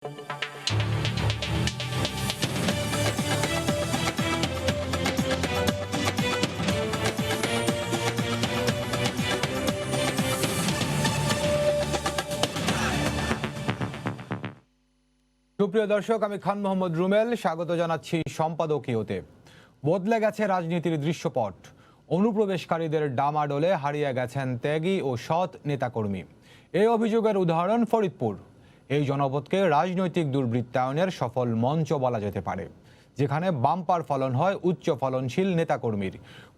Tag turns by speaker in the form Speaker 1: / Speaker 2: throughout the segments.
Speaker 1: সুপ্রিয় দর্শক, আমি খান মোহাম্মদ রুমেল স্বাগত জানাচ্ছি সম্পাদকীয়তে। বদলে গেছে রাজনীতির দৃশ্যপট। অনুপ্রবেশকারীদের ডামাডোলে হারিয়ে গেছেন ত্যাগী ও সৎ নেতাকর্মী। এই অভিযোগের উদাহরণ ফরিদপুর। এই জনপদকে রাজনৈতিক দুর্বৃত্তায়নের সফল মঞ্চ বলা যেতে পারে, যেখানে বাম্পার ফলন হয় উচ্চ ফলনশীল নেতাকর্মীর।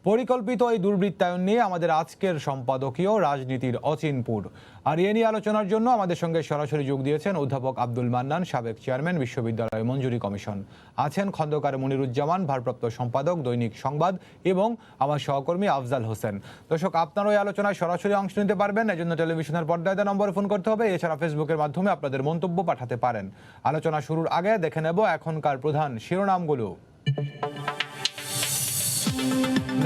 Speaker 1: পরিকল্পিত এই দুর্বৃত্তায়ন নিয়ে আমাদের আজকের সম্পাদকীয় রাজনীতির অচিনপুর। আর এ নিয়ে আলোচনার জন্য আমাদের সঙ্গে সরাসরি যোগ দিয়েছেন অধ্যাপক আব্দুল মান্নান, সাবেক চেয়ারম্যান বিশ্ববিদ্যালয় মঞ্জুরি কমিশন। আছেন খন্দকার মনিরুজ্জামান, ভারপ্রাপ্ত সম্পাদক দৈনিক সংবাদ, এবং আমার সহকর্মী আফজাল হোসেন। দর্শক, আপনারা এই আলোচনায় সরাসরি অংশ নিতে পারবেন। এজন্য টেলিভিশনের পর্দায় দেওয়া নম্বরে ফোন করতে হবে। এছাড়া ফেসবুকের মাধ্যমে আপনাদের মন্তব্য পাঠাতে পারেন। আলোচনা শুরুর আগে দেখে নেব এখনকার প্রধান শিরোনামগুলো।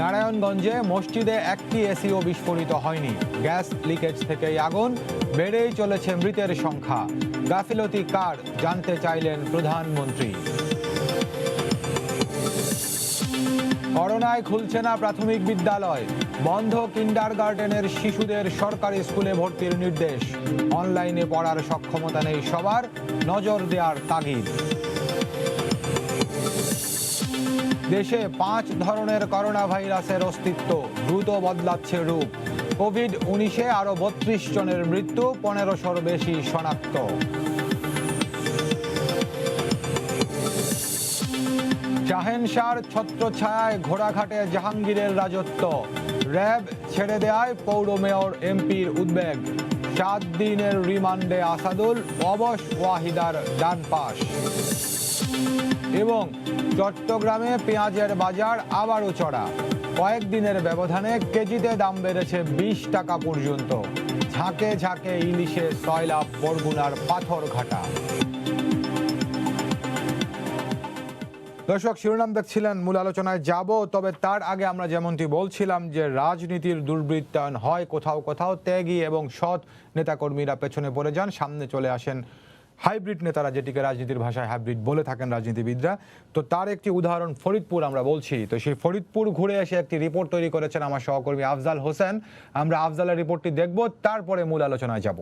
Speaker 1: নারায়ণগঞ্জে মসজিদে একটি এসিও বিস্ফোরিত হয়নি। গ্যাস লিকেজ থেকেই আগুন, বেড়েই চলেছে মৃতের সংখ্যা। গাফিলতি কার, জানতে চাইলেন প্রধানমন্ত্রী। করোনায় খুলছে না প্রাথমিক বিদ্যালয়, বন্ধ কিন্ডারগার্টেনের শিশুদের সরকারি স্কুলে ভর্তির নির্দেশ। অনলাইনে পড়ার সক্ষমতা নেই সবার, নজর দেওয়ার তাগিদ। দেশে 5 ধরনের করোনা ভাইরাসের অস্তিত্ব, দ্রুত বদলাচ্ছে রূপ। কোভিড-19-এ আরো 32 জনের মৃত্যু, 1500-র বেশি শনাক্ত। শাহেনশাহর ছত্রছায়ায় ঘোড়াঘাটে জাহাঙ্গীরের রাজত্ব। র্যাব ছেড়ে দেয়ায় পৌর মেয়র এমপির উদ্বেগ। 7 দিনের রিমান্ডে আসাদুল, অবশ ওয়াহিদার ডান পাশ। এবং চট্টগ্রামে পেঁয়াজের বাজার আবারও চড়া। কয়েকদিনের ব্যবধানে কেজিতে দাম বেড়েছে 20 টাকা পর্যন্ত। ঝাঁকে ঝাঁকে ইলিশে সয়লাভ বরগুনার পাথরঘাটা। দর্শক, শিরোনাম দেখছিলেন, মূল আলোচনায় যাব। তবে তার আগে আমরা যেমনটি বলছিলাম যে রাজনীতির দুর্বৃত্তায়ন হয় কোথাও কোথাও। ত্যাগী এবং সৎ নেতাকর্মীরা পেছনে পড়ে যান, সামনে চলে আসেন হাইব্রিড নেতারা, যেটিকে রাজনীতির ভাষায় হাইব্রিড বলে থাকেন রাজনীতিবিদরা। তো তার একটি উদাহরণ ফরিদপুর আমরা বলছি। তো সেই ফরিদপুর ঘুরে এসে একটি রিপোর্ট তৈরি করেছেন আমার সহকর্মী আফজাল হোসেন। আমরা আফজালের রিপোর্টটি দেখব, তারপরে মূল আলোচনায় যাব।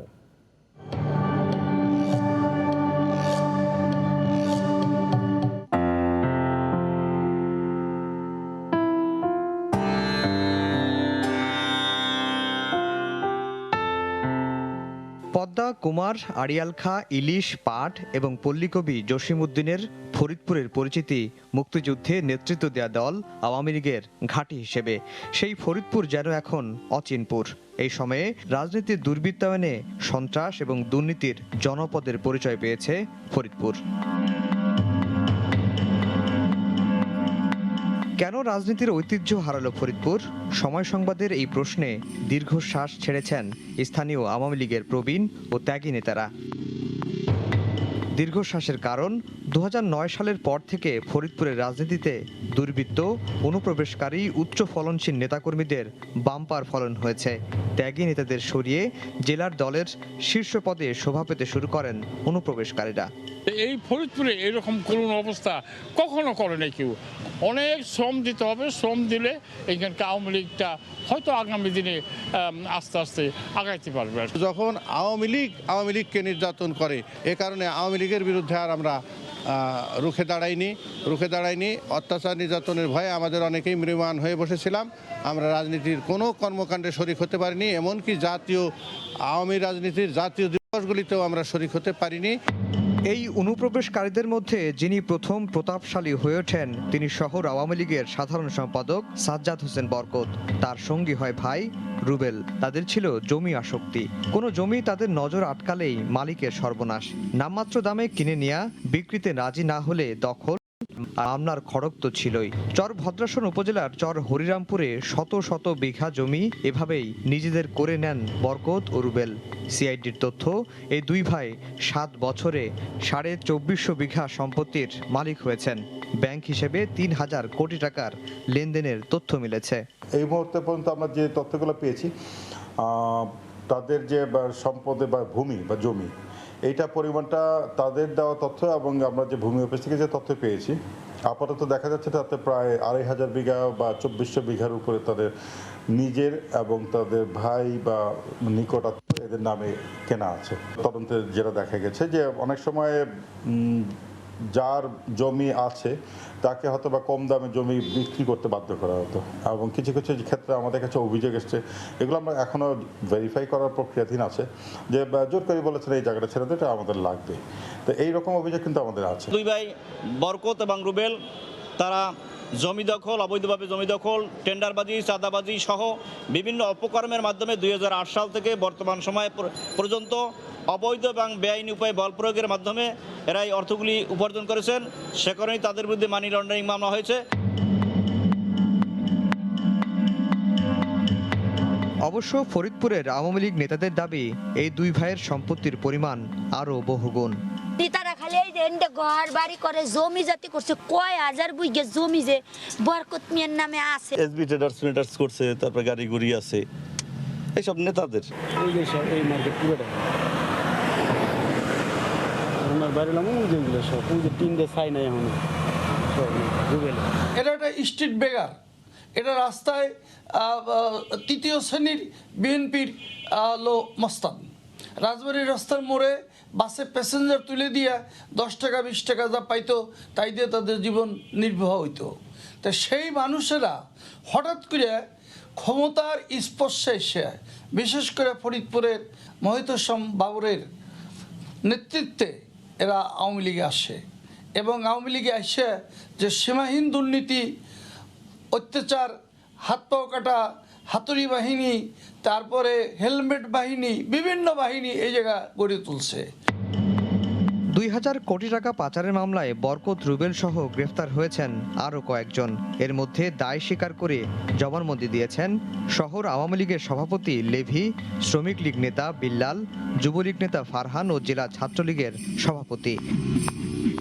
Speaker 2: পদ্মা, কুমার, আড়িয়ালখা, ইলিশ, পাট এবং পল্লীকবি জসিমউদ্দিনের ফরিদপুরের পরিচিতি মুক্তিযুদ্ধে নেতৃত্ব দেয়া দল আওয়ামী লীগের ঘাঁটি হিসেবে। সেই ফরিদপুর যেন এখন অচিনপুর। এই সময়ে রাজনীতির দুর্বৃত্তায়নে সন্ত্রাস এবং দুর্নীতির জনপদের পরিচয় পেয়েছে ফরিদপুর। কেন রাজনীতির ঐতিহ্য হারালো ফরিদপুর? সময় সংবাদের এই প্রশ্নে দীর্ঘশ্বাস ছেড়েছেন স্থানীয় আওয়ামী লীগের প্রবীণ ও ত্যাগী নেতারা। দীর্ঘশ্বাসের কারণ, 2009 সালের পর থেকে ফরিদপুরের রাজনীতিতে দুর্বৃত্ত, অনুপ্রবেশকারী, উচ্চ ফলনশীল নেতাকর্মীদের বাম্পার ফলন হয়েছে। ত্যাগী নেতাদের সরিয়ে জেলার দলের শীর্ষ পদে শোভা পেতে শুরু করেন অনুপ্রবেশকারীরা।
Speaker 3: এই ফরিদপুরে এরকম করুণ অবস্থা কখনো করে নাই কেউ। অনেক শ্রম দিতে হবে, শ্রম দিলে এইখানকার আওয়ামী লীগটা হয়তো আগামী দিনে আস্তে আস্তে আগাইতে পারবে।
Speaker 4: যখন আওয়ামী লীগকে নির্যাতন করে, এ কারণে আওয়ামী লীগের বিরুদ্ধে আর আমরা রুখে দাঁড়াইনি। অত্যাচার নির্যাতনের ভয়ে আমাদের অনেকেই ম্রিয়মাণ হয়ে বসেছিলাম। আমরা রাজনীতির কোনো কর্মকাণ্ডে শরিক হতে পারিনি, এমনকি আওয়ামী রাজনীতির জাতীয় দিবসগুলিতেও আমরা শরিক হতে পারিনি।
Speaker 2: এই অনুপ্রবেশকারীদের মধ্যে যিনি প্রথম প্রতাপশালী হয়ে ওঠেন তিনি শহর আওয়ামী লীগের সাধারণ সম্পাদক সাজ্জাদ হোসেন বরকত। তার সঙ্গী হয় ভাই রুবেল। তাদের ছিল জমি আসক্তি। কোনো জমি তাদের নজর আটকালেই মালিকের সর্বনাশ। নামমাত্র দামে কিনে নেয়া, বিক্রিতে রাজি না হলে দখল, মামলার খড়গ তো ছিলই। চর ভদ্রাসন উপজেলার চর হরিরামপুরে শত শত বিঘা জমি এভাবেই নিজেদের করে নেন বরকত ও রুবেল। সিআইডির তথ্য, এই দুই ভাই 7 বছরে 2450 বিঘা সম্পত্তির মালিক হয়েছেন। ব্যাংক হিসেবে 3000 কোটি টাকার লেনদেনের তথ্য মিলেছে।
Speaker 5: এই মুহূর্তে পর্যন্ত আমরা যে তথ্যগুলো পেয়েছি, তাদের যে সম্পদে বা ভূমি বা জমি, এইটা পরিমাণটা তাদের দেওয়া তথ্য এবং আমরা যে ভূমি অফিস থেকে যে তথ্য পেয়েছি, আপাতত দেখা যাচ্ছে তাতে প্রায় 2500 বিঘা বা 2400 বিঘার উপরে তাদের নিজের এবং তাদের ভাই বা নিকটাত্মীয় এদের নামে কেনা আছে। তদন্তে যেটা দেখা গেছে যে অনেক সময় যার জমি আছে তাকে হয়তো বা কম দামে জমি বিক্রি করতে বাধ্য করা হতো, এবং কিছু কিছু ক্ষেত্রে আমাদের কাছে অভিযোগ এসছে, এগুলো আমরা এখনও ভেরিফাই করার প্রক্রিয়াধীন আছে, যে জোর করে বলেছেন এই জায়গাটা ছেড়ে দিতে আমাদের লাগবে। তো এইরকম অভিযোগ কিন্তু আমাদের আছে।
Speaker 6: দুই ভাই বরকত এবং রুবেল তারা জমি দখল, অবৈধভাবে জমি দখল, টেন্ডারবাজি, চাঁদাবাজি সহ বিভিন্ন অপকর্মের মাধ্যমে 2008 সাল থেকে বর্তমান সময় পর্যন্ত অবৈধ এবং বেআইনি উপায়ে বল প্রয়োগের মাধ্যমে এরা এই অর্থগুলি উপার্জন করেছেন। সে কারণেই তাদের বিরুদ্ধে মানি লন্ডারিং মামলা হয়েছে।
Speaker 2: অবশ্য ফরিদপুরের আওয়ামী লীগ নেতাদের দাবি এই দুই ভাইয়ের সম্পত্তির পরিমাণ আরও বহুগুণ।
Speaker 7: তারা খালি এই যে ঘর বাড়ি করে জমি জাতি করছে, কয় হাজার বিঘে জমি যে বরকত মিয়ার নামে আছে।
Speaker 6: এসবি ট্রেডার্স করছে, তারপরে গাড়ি গুড়ি আছে, এইসব নেতাদের।
Speaker 8: এই মার্কেট পুরোটা আমার বাড়ি যেগুলো সব তিনটে চাই না এখন
Speaker 9: এটা একটা স্ট্রিট বেগার, এটা রাস্তায় তৃতীয় শ্রেণীর বিএনপির মস্তান। রাজবাড়ির রাস্তার মোড়ে বাসে প্যাসেঞ্জার তুলে দিয়ে 10 টাকা 20 টাকা যা পাইতো তাই দিয়ে তাদের জীবন নির্বাহ হইতো। তা সেই মানুষেরা হঠাৎ করে ক্ষমতার স্পর্শে এসে, বিশেষ করে ফরিদপুরের মহিতসম বাবরের নেতৃত্বে এরা আওয়ামী লীগে আসে, এবং আওয়ামী লীগে এসে যে সীমাহীন দুর্নীতি, অত্যাচার, হাত পাও কাটা, হাতুড়ি বাহিনী, তারপরে হেলমেট বাহিনী, বিভিন্ন বাহিনী এই জায়গা গড়ে তুলছে।
Speaker 2: 2000 কোটি টাকা পাচারের মামলায় বরকত, রুবেল সহ গ্রেফতার হয়েছেন আরও কয়েকজন। এর মধ্যে দায় স্বীকার করে জবানবন্দি দিয়েছেন শহর আওয়ামী লীগের সভাপতি লেভি, শ্রমিক লীগ নেতা বিল্লাল, যুবলীগ নেতা ফারহান ও জেলা ছাত্রলীগের সভাপতি।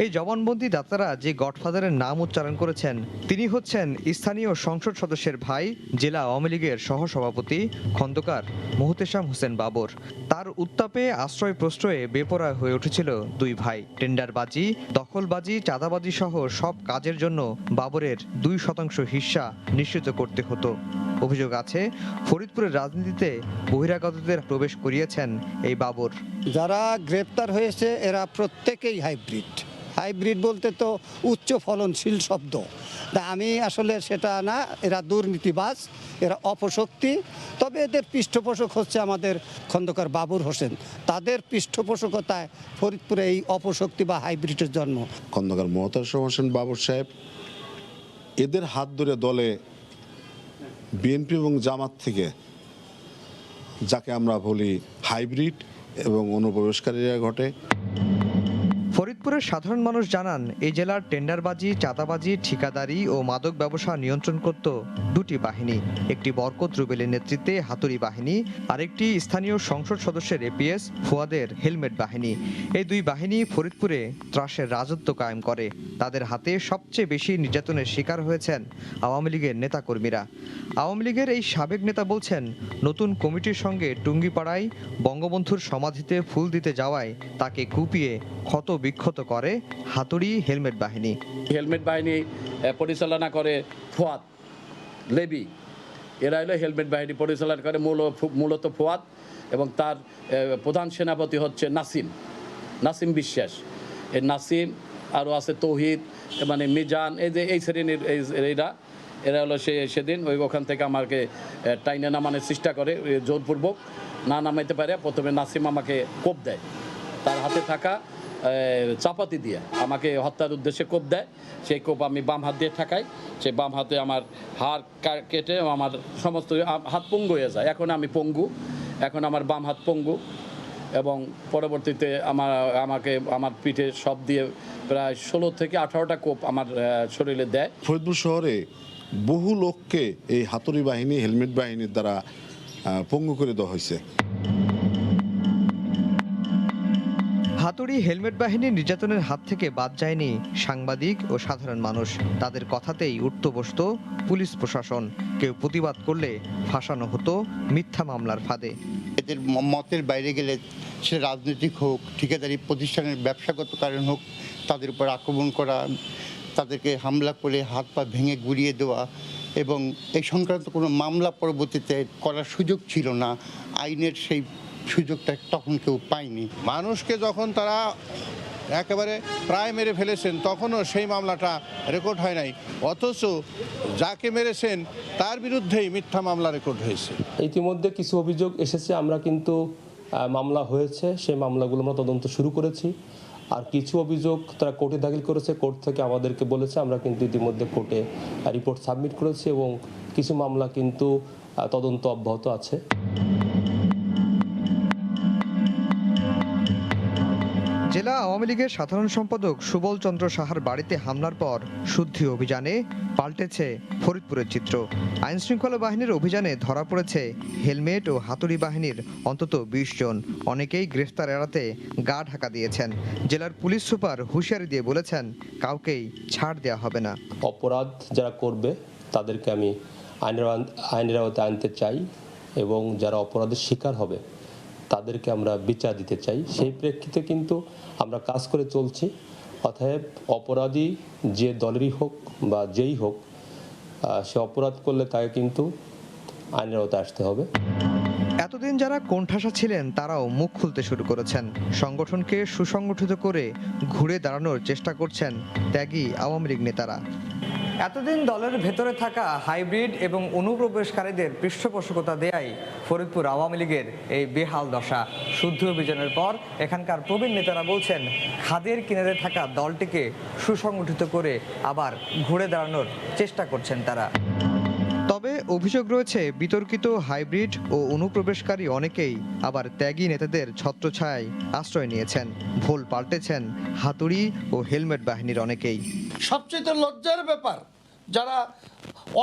Speaker 2: এই জবানবন্দি দাতারা যে গডফাদারের নাম উচ্চারণ করেছেন তিনি হচ্ছেন স্থানীয় সংসদ সদস্যের ভাই, জেলা আওয়ামী লীগের সহসভাপতি খন্দকার মোহতেশাম হোসেন বাবর। তার উত্তাপে আশ্রয় প্রশ্রয়ে বেপরোয়া হয়ে উঠেছিল দুই ভাই। টেন্ডারবাজি, দখলবাজি, চাঁদাবাজি সহ সব কাজের জন্য বাবরের 2% হিস্সা নিশ্চিত করতে হতো। অভিযোগ আছে ফরিদপুরের রাজনীতিতে বহিরাগতদের প্রবেশ করিয়েছেন এই বাবর।
Speaker 10: যারা গ্রেপ্তার হয়েছে এরা প্রত্যেকেই হাইব্রিড বলতে তো উচ্চ ফলনশীল শব্দ। তা আমি আসলে সেটা না, এরা দুর্নীতিবাজ, এরা অপশক্তি। তবে এদের পৃষ্ঠপোষক হচ্ছে আমাদের খন্দকার বাবর হোসেন। তাদের পৃষ্ঠপোষকতায় ফরিদপুরে এই অপশক্তি বা হাইব্রিডের জন্ম।
Speaker 11: খন্দকার মোহতারাম হোসেন বাবর সাহেব এদের হাত ধরে দলে বিএনপি এবং জামাত থেকে, যাকে আমরা বলি হাইব্রিড এবং অনুপ্রবেশকারীরা ঘটে।
Speaker 2: ফরিদপুরের সাধারণ মানুষ জানান এই জেলার টেন্ডারবাজি, চাঁদাবাজি, ঠিকাদারি ও মাদক ব্যবসা নিয়ন্ত্রণ করত দুটি বাহিনী। একটি বরকত রুবেলের নেতৃত্বে হাতুড়ি বাহিনী, আরেকটি স্থানীয় সংসদ সদস্যের এপিএস ফুয়াদের হেলমেট বাহিনী। এই দুই বাহিনী ফরিদপুরে ত্রাসের রাজত্ব কায়েম করে। তাদের হাতে সবচেয়ে বেশি নির্যাতনের শিকার হয়েছেন আওয়ামী লীগের নেতাকর্মীরা। আওয়ামী লীগের এই সাবেক নেতা বলছেন, নতুন কমিটির সঙ্গে টুঙ্গিপাড়ায় বঙ্গবন্ধুর সমাধিতে ফুল দিতে যাওয়ায় তাকে কুপিয়ে ক্ষত বিক্ষত করে হাতুড়ি হেলমেট বাহিনী।
Speaker 3: হেলমেট বাহিনী পরিচালনা করে ফুয়াদ, লেবি, এরা হলো হেলমেট বাহিনী পরিচালনা করে মূলত ফুয়াদ, এবং তার প্রধান সেনাপতি হচ্ছে নাসিম বিশ্বাস। এই নাসিম, আরও আছে তৌহিদ, মানে মিজান, এই শ্রেণীর এরা হলো সেদিন ওখান থেকে আমাকে টাইনে নামানোর চেষ্টা করে, জোরপূর্বক না নামাইতে পারে। প্রথমে নাসিম আমাকে কোপ দেয়, তার হাতে থাকা চাপাতি দিয়ে আমাকে হত্যার উদ্দেশ্যে কোপ দেয়। সেই কোপ আমি বাম হাত দিয়ে ঠাকাই, সেই বাম হাতে আমার হাড় কেটে আমার সমস্ত হাত পঙ্গু হয়ে যায়। এখন আমি পঙ্গু, এখন আমার বাম হাত পঙ্গু, এবং পরবর্তীতে আমার পিঠে সব দিয়ে প্রায় 16 থেকে 18টা কোপ আমার শরীরে দেয়।
Speaker 11: ফরিদপুর শহরে বহু লোককে এই হাতুড়ি বাহিনী, হেলমেট বাহিনীর দ্বারা পঙ্গু করে দেওয়া হয়েছে।
Speaker 2: হাতুড়ি হেলমেট বাহিনীর নির্যাতনের হাত থেকে বাদ যায়নি সাংবাদিক ও সাধারণ মানুষ। তাদের কথাতেই উঠত বসত পুলিশ প্রশাসন। কেউ প্রতিবাদ করলে ফাঁসানো হতো মিথ্যা মামলার ফাঁদে।
Speaker 12: এদের মতের বাইরে গেলে সে রাজনৈতিক হোক, ঠিকাদারি প্রতিষ্ঠানের ব্যবসাগত কারণ হোক, তাদের উপর আক্রমণ করা, তাদেরকে হামলা করে হাত পা ভেঙে গুড়িয়ে দেওয়া এবং এই সংক্রান্ত কোনো মামলা পরবর্তীতে করার সুযোগ ছিল না। আইনের সেই সুযোগটা তখন কেউ পায়নি।
Speaker 4: মানুষকে যখন তারা একেবারে প্রায় মেরে ফেলেছেন তখনও সেই মামলাটা রেকর্ড হয় নাই, অথচ যাকে মেরেছেন তার বিরুদ্ধেই মিথ্যা মামলা রেকর্ড হয়েছে।
Speaker 13: ইতিমধ্যে কিছু অভিযোগ এসেছে, আমরা কিন্তু মামলা হয়েছে, সেই মামলাগুলো আমরা তদন্ত শুরু করেছি। আর কিছু অভিযোগ তারা কোর্টে দাখিল করেছে, কোর্ট থেকে আমাদেরকে বলেছে, আমরা কিন্তু ইতিমধ্যে কোর্টে রিপোর্ট সাবমিট করেছি এবং কিছু মামলা কিন্তু তদন্ত অব্যাহত আছে।
Speaker 2: জেলা আওয়ামী লীগের সাধারণ সম্পাদক সুবল চন্দ্র সাহার বাড়িতে হামলার পর শুদ্ধি অভিযানে পাল্টেছে ফরিদপুরের চিত্র। আইনশৃঙ্খলা বাহিনীর অভিযানে ধরা পড়েছে হেলমেট ও হাতুড়ি বাহিনীর অন্তত ২০ জন। অনেকেই গ্রেফতার এড়াতে গা ঢাকা দিয়েছেন। জেলার পুলিশ সুপার হুঁশিয়ারি দিয়ে বলেছেন, কাউকেই ছাড় দেওয়া হবে না।
Speaker 13: অপরাধ যারা করবে তাদেরকে আমি আইনের আওতায় আনতে চাই এবং যারা অপরাধের শিকার হবে তাদেরকে আমরা বিচার দিতে চাই। সেই প্রেক্ষিতে কিন্তু আমরা কাজ করে চলছি। অতএব অপরাধী যে দলেরই হোক বা যেই হোক, সে অপরাধ করলে তাকে কিন্তু আইনের আওতায় আসতে হবে।
Speaker 2: এতদিন যারা কোণঠাসা ছিলেন তারাও মুখ খুলতে শুরু করেছেন। সংগঠনকে সুসংগঠিত করে ঘুরে দাঁড়ানোর চেষ্টা করছেন ত্যাগী আওয়ামী লীগ নেতারা। এতদিন দলের ভেতরে থাকা হাইব্রিড এবং অনুপ্রবেশকারীদের পৃষ্ঠপোষকতা দেয়াই ফরিদপুর আওয়ামী লীগের এই বেহাল দশা। শুদ্ধি অভিযানের পর এখানকার প্রবীণ নেতারা বলছেন, খাদের কিনারে থাকা দলটিকে সুসংগঠিত করে আবার ঘুরে দাঁড়ানোর চেষ্টা করছেন তারা। তবে অভিযোগ রয়েছে, বিতর্কিত হাইব্রিড ও অনুপ্রবেশকারী অনেকেই আবার ত্যাগী নেতাদের ছত্রছায়ায় আশ্রয় নিয়েছেন। ভুল পাল্টেছেন হাতুড়ি ও হেলমেট বাহিনীর অনেকেই।
Speaker 9: সবচেয়ে লজ্জার ব্যাপার, যারা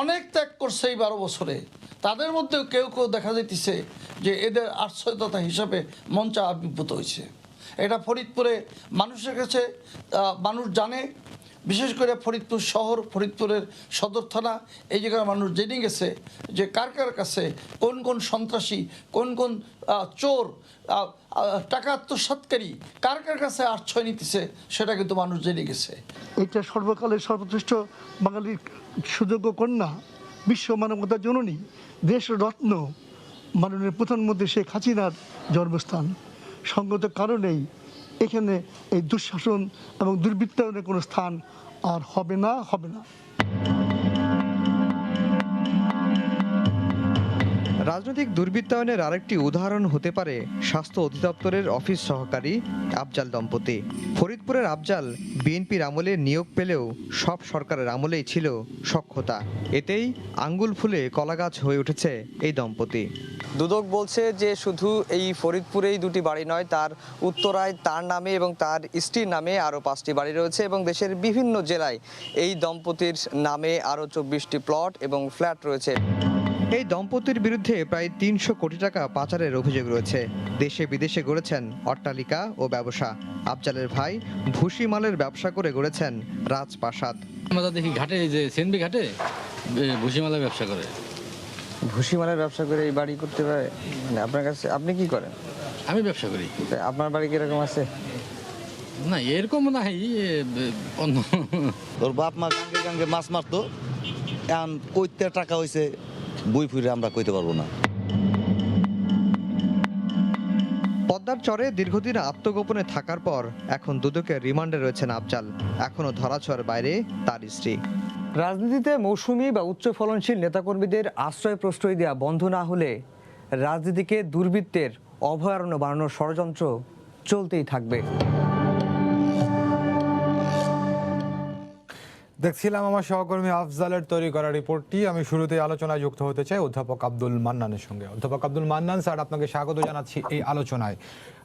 Speaker 9: অনেক ত্যাগ করছে এই 12 বছরে, তাদের মধ্যেও কেউ কেউ দেখা যাইতেছে যে এদের আশ্রয়দাতা হিসাবে মঞ্চে আবির্ভূত হয়েছে। এটা ফরিদপুরে মানুষের কাছে মানুষ জানে, বিশেষ করে ফরিদপুর শহর, ফরিদপুরের সদর থানা, এই জায়গার মানুষ জেনে গেছে যে কার কার কাছে কোন কোন সন্ত্রাসী, কোন কোন চোর, টাকা আত্মসাৎকারী কার কার কাছে আশ্রয় নিতেছে, সেটা কিন্তু মানুষ জেনে গেছে।
Speaker 14: এটা সর্বকালের সর্বশ্রেষ্ঠ বাঙালির সুযোগ্য কন্যা, বিশ্ব মানবতার জননী, দেশ রত্ন মাননীয় প্রধানমন্ত্রী শেখ হাসিনার জন্মস্থান। সঙ্গত কারণেই এখানে এই দুঃশাসন এবং দুর্বৃত্তায়নের কোনো স্থান আর হবে না।
Speaker 2: রাজনৈতিক দুর্বৃত্তায়নের আরেকটি উদাহরণ হতে পারে স্বাস্থ্য অধিদপ্তরের অফিস সহকারী আফজাল দম্পতি। ফরিদপুরের আফজাল বিএনপির আমলে নিয়োগ পেলেও সব সরকারের আমলেই ছিল সখ্যতা। এতেই আঙ্গুল ফুলে কলাগাছ হয়ে উঠেছে এই দম্পতি। দুদক বলছে যে শুধু এই ফরিদপুরেই দুটি বাড়ি নয়, তার উত্তরায় তার নামে এবং তার স্ত্রীর নামে আরও 5টি বাড়ি রয়েছে এবং দেশের বিভিন্ন জেলায় এই দম্পতির নামে আরও 24টি প্লট এবং ফ্ল্যাট রয়েছে। এই দম্পতির বিরুদ্ধে প্রায় 300 কোটি টাকা পাচারের অভিযোগ রয়েছে। দেশে বিদেশে গড়েছেন অট্টালিকা ও ব্যবসা। আফজালের ভাই ভুসি মালের ব্যবসা করে গড়েছেন রাজপ্রাসাদ।
Speaker 15: আমরা দেখি ঘাটে, যে সেনবি ঘাটে ভুসি মালের ব্যবসা করে।
Speaker 2: ভুসি মালের ব্যবসা করে এই বাড়ি করতে পারে? মানে আপনার কাছে, আপনি কি করেন?
Speaker 15: আমি ব্যবসা করি।
Speaker 2: আপনার বাড়ি কিরকম আছে?
Speaker 15: না এরকম না, অন্য।
Speaker 16: ওর বাপ মা গাঙ্গে মাছ মারতো, এখন কইতে টাকা হয়েছে বই ফুরে আমরা কইতে পারবো না।
Speaker 2: পদ্মার চরে দীর্ঘদিন আত্মগোপনে থাকার পর এখন দুদকের রিমান্ডে রয়েছেন আফজাল। এখনও ধরাছোঁয়ার বাইরে তার স্ত্রী। রাজনীতিতে মৌসুমী বা উচ্চ ফলনশীল নেতাকর্মীদের আশ্রয় প্রশ্রয় দেওয়া বন্ধ না হলে রাজনীতিকে দুর্বৃত্তের অভয়ারণ্য বানানোর ষড়যন্ত্র চলতেই থাকবে।
Speaker 1: দেখছিলাম আমার সহকর্মী আফজালের তৈরি করা রিপোর্টটি। আমি শুরুতেই আলোচনায় যুক্ত হতে চাই অধ্যাপক আব্দুল মান্নানের সঙ্গে। অধ্যাপক আব্দুল মান্নান স্যার, আপনাকে স্বাগত জানাচ্ছি এই আলোচনায়।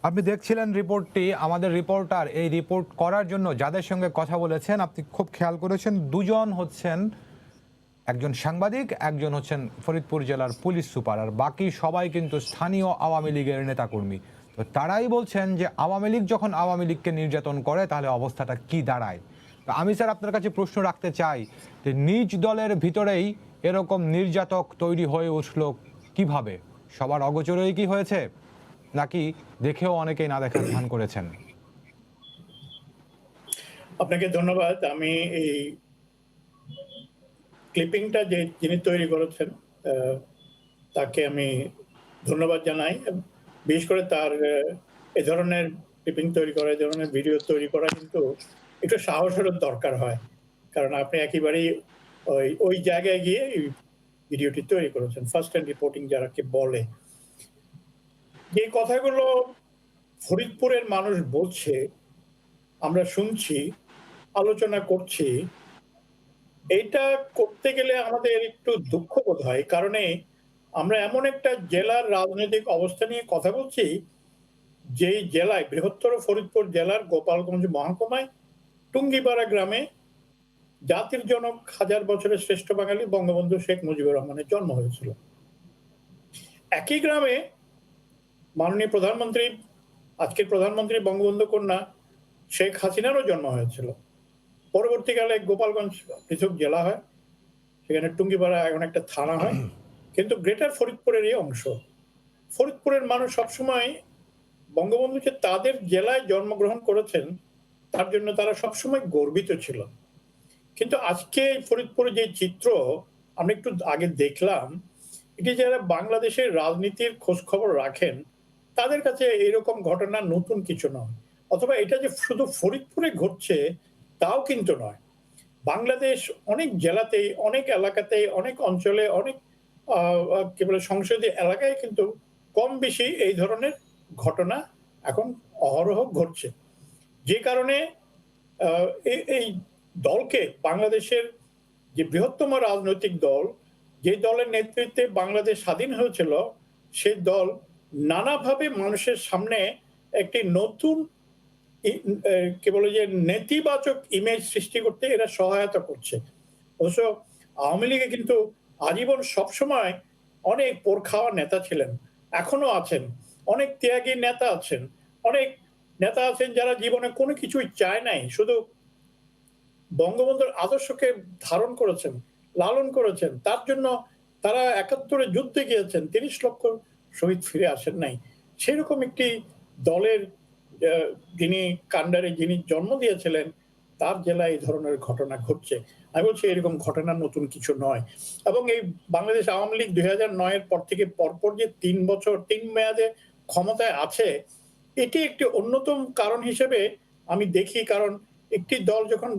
Speaker 1: আপনি দেখছিলেন রিপোর্টটি। আমাদের রিপোর্টার এই রিপোর্ট করার জন্য যাদের সঙ্গে কথা বলেছেন আপনি খুব খেয়াল করেছেন, দুজন হচ্ছেন একজন সাংবাদিক, একজন হচ্ছেন ফরিদপুর জেলার পুলিশ সুপার, আর বাকি সবাই কিন্তু স্থানীয় আওয়ামী লীগের নেতাকর্মী। তো তারাই বলছেন যে আওয়ামী লীগ যখন আওয়ামী লীগকে নির্যাতন করে তাহলে অবস্থাটা কি দাঁড়ায়। আমি স্যার আপনার কাছে প্রশ্ন রাখতে চাই যে নিজ দলের ভিতরেই এরকম নির্যাতক তৈরি হয়ে উঠল কিভাবে? সবার অগোচরেই কি হয়েছে, নাকি দেখেও অনেকেই না দেখার ভান করেছেন?
Speaker 17: আপনাকে ধন্যবাদ। আমি এই ক্লিপিংটা যিনি তৈরি করেছেন তাকে আমি ধন্যবাদ জানাই। বিশেষ করে তার এ ধরনের ক্লিপিং তৈরি করা, এই ধরনের ভিডিও তৈরি করা কিন্তু একটু সাহসের দরকার হয়, কারণ আপনি একেবারেই ওই জায়গায় গিয়ে এই ভিডিওটি তৈরি করেছেন, ফার্স্ট হ্যান্ড রিপোর্টিং যারাকে বলে। যে কথাগুলো ফরিদপুরের মানুষ বলছে, আমরা শুনছি, আলোচনা করছি, এইটা করতে গেলে আমাদের একটু দুঃখ বোধ হয়। কারণে আমরা এমন একটা জেলার রাজনৈতিক অবস্থা নিয়ে কথা বলছি, যেই জেলায়, বৃহত্তর ফরিদপুর জেলার গোপালগঞ্জ মহকুমায় টুঙ্গিপাড়া গ্রামে জাতির জনক, হাজার বছরের শ্রেষ্ঠ বাঙালি বঙ্গবন্ধু শেখ মুজিবুর রহমানের জন্ম হয়েছিল। একই গ্রামে মাননীয় প্রধানমন্ত্রী, আজকের প্রধানমন্ত্রী বঙ্গবন্ধু কন্যা শেখ হাসিনারও জন্ম হয়েছিল। পরবর্তীকালে গোপালগঞ্জ পৃথক জেলা হয়, সেখানে টুঙ্গিপাড়া এখন একটা থানা হয়, কিন্তু গ্রেটার ফরিদপুরেরই অংশ। ফরিদপুরের মানুষ সবসময় বঙ্গবন্ধু যে তাদের জেলায় জন্মগ্রহণ করেছেন তার জন্য তারা সবসময় গর্বিত ছিল। কিন্তু আজকে ফরিদপুরে যে চিত্র আমরা একটু আগে দেখলাম, এটি যারা বাংলাদেশের রাজনীতির খোঁজ খবর রাখেন তাদের কাছে এইরকম ঘটনা নতুন কিছু নয়, অথবা এটা যে শুধু ফরিদপুরে ঘটছে তাও কিন্তু নয়। বাংলাদেশ অনেক জেলাতেই, অনেক এলাকাতেই, অনেক অঞ্চলে, অনেক কি বলে সংসদীয় এলাকায় কিন্তু কম বেশি এই ধরনের ঘটনা এখন অহরহ ঘটছে। যে কারণে এই দলকে, বাংলাদেশের যে বৃহত্তম রাজনৈতিক দল, যে দলের নেতৃত্বে বাংলাদেশ স্বাধীন হয়েছিল, সেই দল নানাভাবে মানুষের সামনে একটি নতুন কি বলে যে নেতিবাচক ইমেজ সৃষ্টি করতে এরা সহায়তা করছে। অবশ্য আওয়ামী লীগে কিন্তু আজীবন সবসময় অনেক পোর খাওয়া নেতা ছিলেন, এখনো আছেন, অনেক ত্যাগী নেতা আছেন, অনেক নেতা আছেন যারা জীবনে কোনো কিছুই চায় নাই, শুধু বঙ্গবন্ধুর আদর্শকে ধারণ করেছেন, লালন করেছেন। তার জন্য তারা ৭১ যুদ্ধে গিয়েছেন, ৩০ লক্ষ শহীদ ফিরে আসেন নাই। সেরকম একটি দলের যিনি কান্ডারে যিনি জন্ম দিয়েছিলেন, তার জেলায় এই ধরনের ঘটনা ঘটছে। আমি বলছি এরকম ঘটনা নতুন কিছু নয়। এবং এই বাংলাদেশ আওয়ামী লীগ ২০০৯-এর পর থেকে পরপর যে ৩ বছর ৩ মেয়াদে ক্ষমতায় আছে, এটি একটি অন্যতম কারণ হিসেবে আমি দেখি। কারণ একটি দল যখন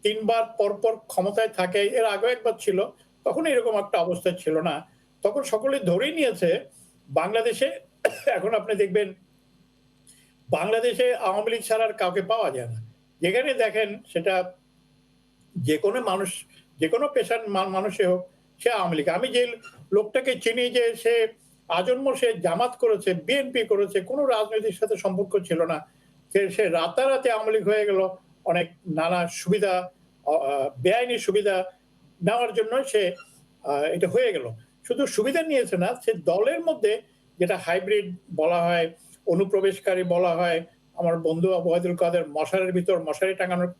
Speaker 17: ৩ বার পরপর ক্ষমতায় থাকে, এর আগে একবার ছিল, তখন এরকম একটা অবস্থা ছিল না। তখন সকলে ধরেই নিয়েছে বাংলাদেশে, এখন আপনি দেখবেন বাংলাদেশে আওয়ামী লীগ ছাড়া আর কাউকে পাওয়া যায় না। যেখানে দেখেন সেটা যে কোনো মানুষ, যে কোনো পেশার মানুষে হোক, সে আওয়ামী লীগ। আমি যে লোকটাকে চিনি যে সে আজন্ম সে জামাত করেছে, বিএনপি করেছে, কোনো রাজনৈতিক সাথে সম্পর্ক ছিল না, সে রাতারাতি আওয়ামী লীগ হয়ে গেল অনেক নানা সুবিধা, বেআইনি সুবিধা নেওয়ার জন্য সে এটা হয়ে গেল। শুধু সুবিধা নিয়েছে না, সে দলের মধ্যে যেটা হাইব্রিড বলা হয়, অনুপ্রবেশকারী বলা হয়, আমার বন্ধু ওবায়দুল কাদের মশারির ভিতর মশারি টাঙানোর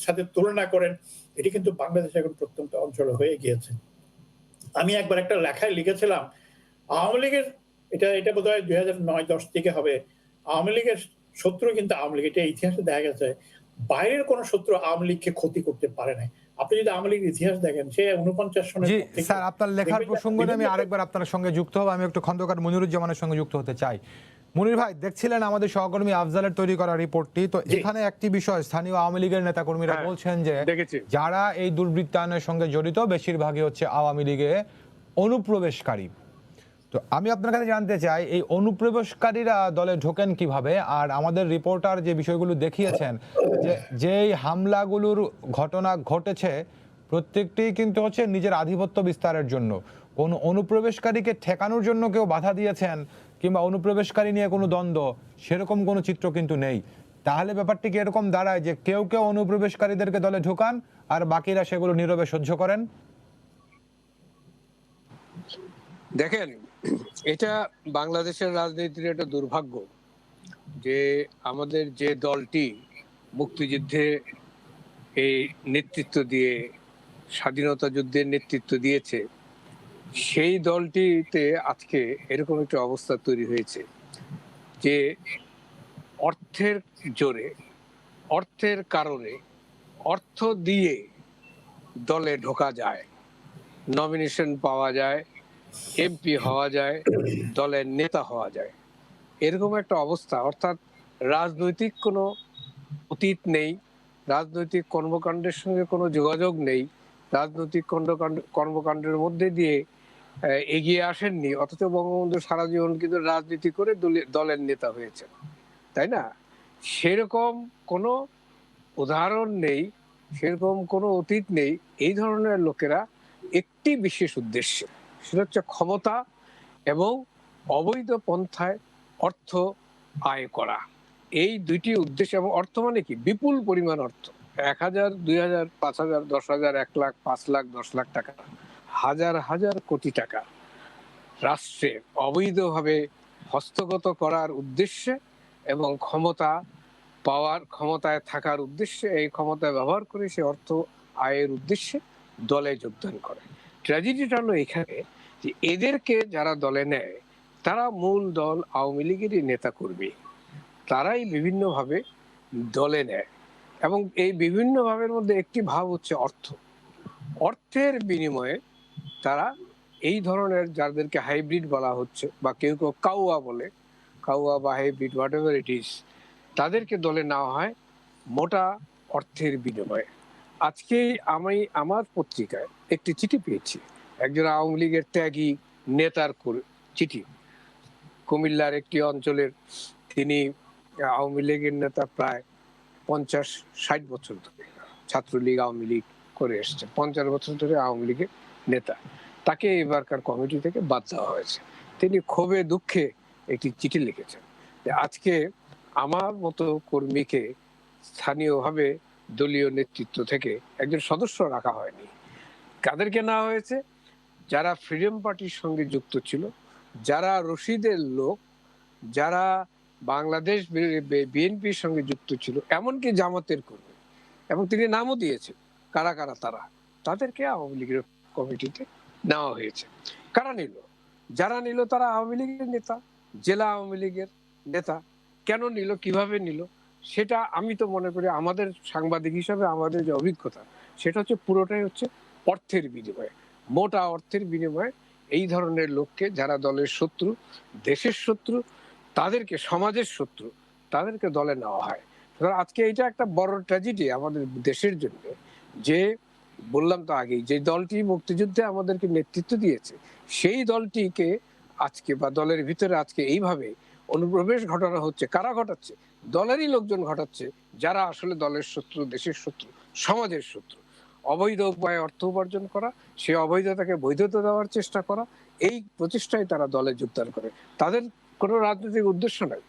Speaker 17: সাথে তুলনা করেন, এটি কিন্তু বাংলাদেশে এখন প্রত্যন্ত অঞ্চলে হয়ে গিয়েছে। আমি একবার একটা লেখায় লিখেছিলাম, আওয়ামী লীগের এটা বোধহয় ২০০৯-১০ থেকে হবে, আওয়ামী লীগের শত্রু কিন্তু আওয়ামী লীগ। এটা ইতিহাসে দেখা গেছে, বাইরের কোন শত্রু আওয়ামী লীগকে ক্ষতি করতে পারে না। আপনি যদি আওয়ামী লীগের ইতিহাস দেখেন, সে ৪৯ সনে।
Speaker 1: জি স্যার, আপনার লেখার প্রসঙ্গে আমি আরেকবার আপনার সঙ্গে যুক্ত হব। আমি একটু খন্দকার মনিরুজ্জামানের সঙ্গে যুক্ত হতে চাই। মনির ভাই, দেখছিলেন আমাদের সহকর্মী আফজালের তৈরি করা রিপোর্টটি, তো এখানে একটি বিষয় স্থানীয় আওয়ামী লীগের নেতাকর্মীরা বলছেন যে যারা এই দুর্বৃত্তায়নের সঙ্গে জড়িত বেশিরভাগই হচ্ছে আওয়ামী লীগে অনুপ্রবেশকারী। তো আমি আপনার কাছে জানতে চাই, এই অনুপ্রবেশকারীরা দলে ঢোকেন কিভাবে? আর আমাদের রিপোর্টার যে বিষয়গুলো দেখিয়েছেন, যে হামলাগুলোর ঘটনা ঘটেছে প্রত্যেকটি কিন্তু হচ্ছে নিজের আধিপত্য বিস্তারের জন্য। কোন অনুপ্রবেশকারীকে ঠেকানোর জন্য কেউ বাধা দিয়েছেন কিংবা অনুপ্রবেশকারী নিয়ে কোনো দ্বন্দ্ব, সেরকম কোনো চিত্র কিন্তু নেই। তাহলে ব্যাপারটি কি এরকম দাঁড়ায় যে কেউ কেউ অনুপ্রবেশকারীদেরকে দলে ঢোকান আর বাকিরা সেগুলো নীরবে সহ্য করেন?
Speaker 18: দেখেন, এটা বাংলাদেশের রাজনীতির একটা দুর্ভাগ্য যে আমাদের যে দলটি মুক্তিযুদ্ধে এই নেতৃত্ব দিয়ে, স্বাধীনতা যুদ্ধের নেতৃত্ব দিয়েছে, সেই দলটিতে আজকে এরকম একটা অবস্থা তৈরি হয়েছে যে অর্থের জোরে, অর্থের কারণে, অর্থ দিয়ে দলে ঢোকা যায়, নমিনেশন পাওয়া যায়, এমপি হওয়া যায়, দলের নেতা হওয়া যায়, এরকম একটা অবস্থা। অর্থাৎ রাজনৈতিক কোনো অতীত নেই, রাজনৈতিক কর্মকাণ্ডের সঙ্গে কোনো যোগাযোগ নেই, রাজনৈতিক কর্মকাণ্ডের মধ্যে দিয়ে এগিয়ে আসেননি, অথচ বঙ্গবন্ধু সারা জীবন কিন্তু রাজনীতি করে দলের নেতা হয়েছে, তাই না? সেরকম কোনো উদাহরণ নেই, সেরকম কোনো অতীত নেই। এই ধরনের লোকেরা একটি বিশেষ উদ্দেশ্য, সেটা হচ্ছে ক্ষমতা এবং অবৈধ পন্থায় অর্থ আয় করা। এই দুইটি উদ্দেশ্য। এবং অর্থ মানে কি? বিপুল পরিমাণ অর্থ, 1,000, 2,000, 5,000, 10,000, 1 লাখ, 5 লাখ, 10 লাখ টাকা, হাজার হাজার কোটি টাকা রাষ্ট্রে অবৈধভাবে হস্তগত করার উদ্দেশ্যে এবং ক্ষমতায় থাকার উদ্দেশ্যে, এই ক্ষমতায় ব্যবহার করে সে অর্থ আয়ের উদ্দেশ্যে দলে যোগদান করে। ট্র্যাজেডিটা হলো এখানে যে এদেরকে যারা দলে নেয় তারা মূল দল আওয়ামী লীগেরই নেতা কর্মী, তারাই বিভিন্নভাবে দলে নেয়। এবং এই বিভিন্ন ভাবের মধ্যে একটি ভাব হচ্ছে অর্থ। অর্থের বিনিময়ে তারা এই ধরনের, যাদেরকে হাইব্রিড বলা হচ্ছে বা কেউ কেউ কাউয়া বলে, কাউয়া বা hybrid what ever it is, তাদেরকে দলে নেওয়া হয় মোটা অর্থের বিনিময়ে। আজকে আমি আমার পত্রিকায় একটি চিঠি পেয়েছি, একজন আওয়ামী লীগের ত্যাগী নেতার চিঠি। কুমিল্লার একটি অঞ্চলের তিনি আওয়ামী লীগের নেতা, প্রায় 50-60 বছর ধরে ছাত্রলীগ আওয়ামী লীগ করে এসছে, 50 বছর ধরে আওয়ামী লীগের নেতা। তাকে এবারকার কমিটি থেকে বাদ দেওয়া হয়েছে। তিনি ক্ষোভে দুঃখে একটি চিঠি লিখেছেন যে আজকে আমার মতো কর্মীকে স্থানীয়ভাবে দলীয় নেতৃত্ব থেকে একজন সদস্য রাখা হয়নি। কাদেরকে নেওয়া হয়েছে? যারা ফ্রিডম পার্টির সঙ্গে যুক্ত ছিল, যারা রশিদের লোক, যারা বাংলাদেশ বিএনপির সঙ্গে যুক্ত ছিল, এমনকি জামাতের কর্মী। এবং তিনি নামও দিয়েছেন কারা কারা তারা, তাদেরকে আওয়ামী লীগের কমিটিতে নেওয়া হয়েছে। কারা নিল? যারা নিল তারা আওয়ামী লীগের নেতা, জেলা আওয়ামী লীগের নেতা। কেন নিল, কিভাবে নিল, সেটা আমি তো মনে করি আমাদের সাংবাদিক হিসাবে আমাদের যে অভিজ্ঞতা, সেটা হচ্ছে পুরোটাই হচ্ছে অর্থের বিনিময়ে, মোটা অর্থের বিনিময়ে এই ধরনের লোককে, যারা দলের শত্রু, দেশের শত্রু, তাদেরকে, সমাজের শত্রু, তাদেরকে দলে নেওয়া হয়। আজকে এটা একটা বড় ট্র্যাজেডি আমাদের দেশের জন্য, যে বললাম তো আগেই, যে দলটি মুক্তিযুদ্ধে আমাদেরকে নেতৃত্ব দিয়েছে, সেই দলটিকে আজকে বা দলের ভিতরে আজকে এইভাবে অনুপ্রবেশ ঘটানো হচ্ছে। কারা ঘটাচ্ছে? দলেরই লোকজন ঘটাচ্ছে, যারা আসলে দলের শত্রু, দেশের শত্রু, সমাজের শত্রু। অবৈধ উপায়ে অর্থ উপার্জন করা, সে অবৈধতাকে বৈধতা দেওয়ার চেষ্টা করা, এই প্রচেষ্টায় তারা দলে যোগদান করে। তাদের কোনো রাজনৈতিক উদ্দেশ্য নাই,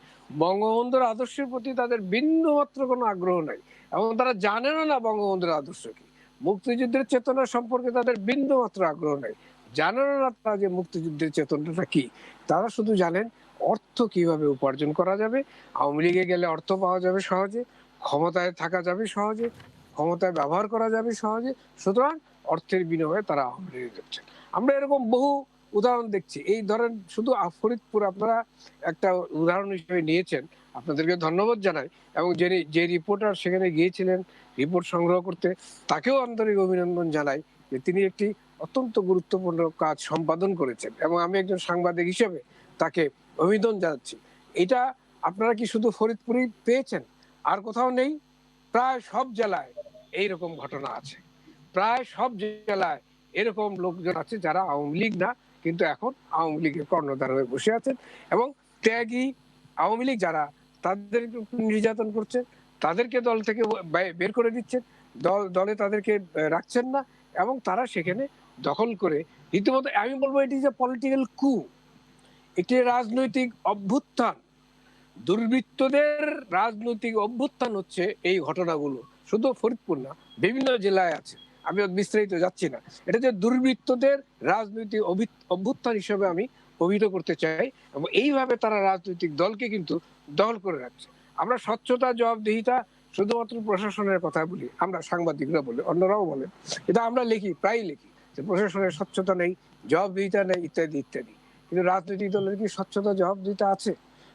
Speaker 18: বঙ্গবন্ধুর আদর্শের প্রতি তাদের বিন্দুমাত্র কোনো আগ্রহ নাই, এবং তারা জানেনও না বঙ্গবন্ধুর আদর্শ কি। মুক্তিযুদ্ধের চেতনা সম্পর্কে তাদের বিন্দুমাত্র আগ্রহ নাই, জানেনও না তারা যে মুক্তিযুদ্ধের চেতনাটা কি। তারা শুধু জানেন অর্থ কিভাবে উপার্জন করা যাবে, আওয়ামী লীগে গেলে অর্থ পাওয়া যাবে সহজে, ক্ষমতায় থাকা যাবে সহজে, ক্ষমতায় ব্যবহার করা যাবে সহজে, সুতরাং অর্থের বিনিময়ে তারা আওয়ামী লীগে যাচ্ছেন। আমরা এরকম বহু উদাহরণ দেখছি। এই ধরেন শুধু ফরিদপুর আপনারা একটা উদাহরণ হিসেবে নিয়েছেন, আপনাদেরকে ধন্যবাদ জানাই। এবং যে রিপোর্টার সেখানে গিয়েছিলেন রিপোর্ট সংগ্রহ করতে, তাকেও আন্তরিক অভিনন্দন জানাই যে তিনি একটি অত্যন্ত গুরুত্বপূর্ণ কাজ সম্পাদন করেছেন, এবং আমি একজন সাংবাদিক হিসেবে তাকে অভিনন্দন জানাচ্ছি। এটা আপনারা কি শুধু ফরিদপুরেই পেয়েছেন? আর কোথাও নেই? প্রায় সব জেলায় এইরকম ঘটনা আছে, প্রায় সব জেলায় এরকম লোকজন আছে যারা আওয়ামী লীগ না, কিন্তু এখন আওয়ামী লীগের কর্ণধার হয়ে বসে আছেন, এবং ত্যাগী আওয়ামী লীগ যারা, তাদের নির্যাতন করছেন, তাদেরকে দল থেকে বের করে দিচ্ছেন, দলে তাদেরকে রাখছেন না, এবং তারা সেখানে দখল করে রীতিমতো, আমি বলবো এটি যে পলিটিক্যাল কু, একটি রাজনৈতিক অভ্যুত্থান, দুর্বৃত্তদের রাজনৈতিক অভ্যুত্থান হচ্ছে এই ঘটনাগুলো। শুধু ফরিদপুর না, বিভিন্ন জেলায় আছে, আমি বিস্তারিত যাচ্ছি না। এটা যে দুর্বৃত্তদের রাজনৈতিক অভ্যুত্থান হিসেবে আমি অভিহিত করতে চাই, এবং এইভাবে তারা রাজনৈতিক দলকে কিন্তু দখল করে রাখছে। আমরা স্বচ্ছতা, জবাবদিহিতা শুধুমাত্র প্রশাসনের কথা বলি, আমরা সাংবাদিকরা বলি, অন্যরাও বলেন, এটা আমরা লিখি, প্রায় লিখি যে প্রশাসনের স্বচ্ছতা নেই, জবাবদিহিতা নেই, ইত্যাদি ইত্যাদি। কিন্তু রাজনৈতিক দলের কি স্বচ্ছতা জবাবদিহিতা আছে?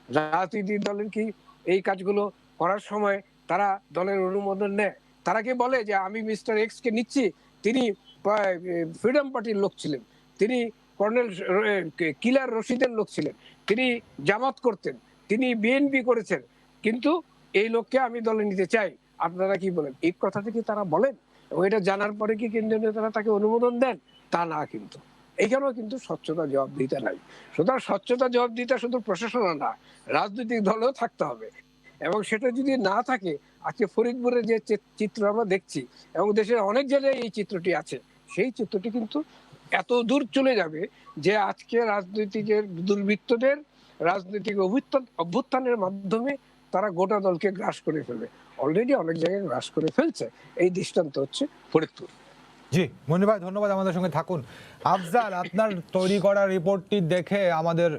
Speaker 18: রাজনৈতিক দলের কি এই কাজগুলো করার সময় তারা দলের অনুমোদন নেয়? তারা কি বলে যে আমি মিস্টার এক্স কে নিচ্ছি, তিনি ফ্রিডম পার্টির লোক ছিলেন, তিনি কর্নেল কিলার রশিদের লোক ছিলেন, তিনি জামাত করতেন, তিনি বিএনপি করেছেন, কিন্তু এই লোককে আমি দলে নিতে চাই, আপনারা কি বলেন? এই কথাটা কি তারা বলেন? এবং এটা জানার পরে কি কেন্দ্রীয় নেতারা তাকে অনুমোদন দেন? তা না, কিন্তু এইখানেও কিন্তু স্বচ্ছতা জবাবদিহিতা নাই। সুতরাং স্বচ্ছতা জবাবদিহিতা শুধু প্রশাসনও না, রাজনৈতিক দলেও থাকতে হবে। এবং সেটা যদি না থাকে, আজকে ফরিদপুরের যে চিত্র আমরা দেখছি এবং দেশের অনেক জায়গায় এই চিত্রটি আছে, সেই চিত্রটি কিন্তু এত দূর চলে যাবে যে আজকে রাজনৈতিকের দুর্বৃত্তদের রাজনৈতিক অভ্যুত্থানের মাধ্যমে তারা গোটা দলকে গ্রাস করে ফেলবে। অলরেডি অনেক জায়গায় গ্রাস করে ফেলছে। এই দৃষ্টান্ত হচ্ছে ফরিদপুর।
Speaker 1: জি মনির ভাই, ধন্যবাদ, আমাদের সঙ্গে থাকুন। আফজাল, আপনার তৈরি করা রিপোর্টটি দেখে আমাদের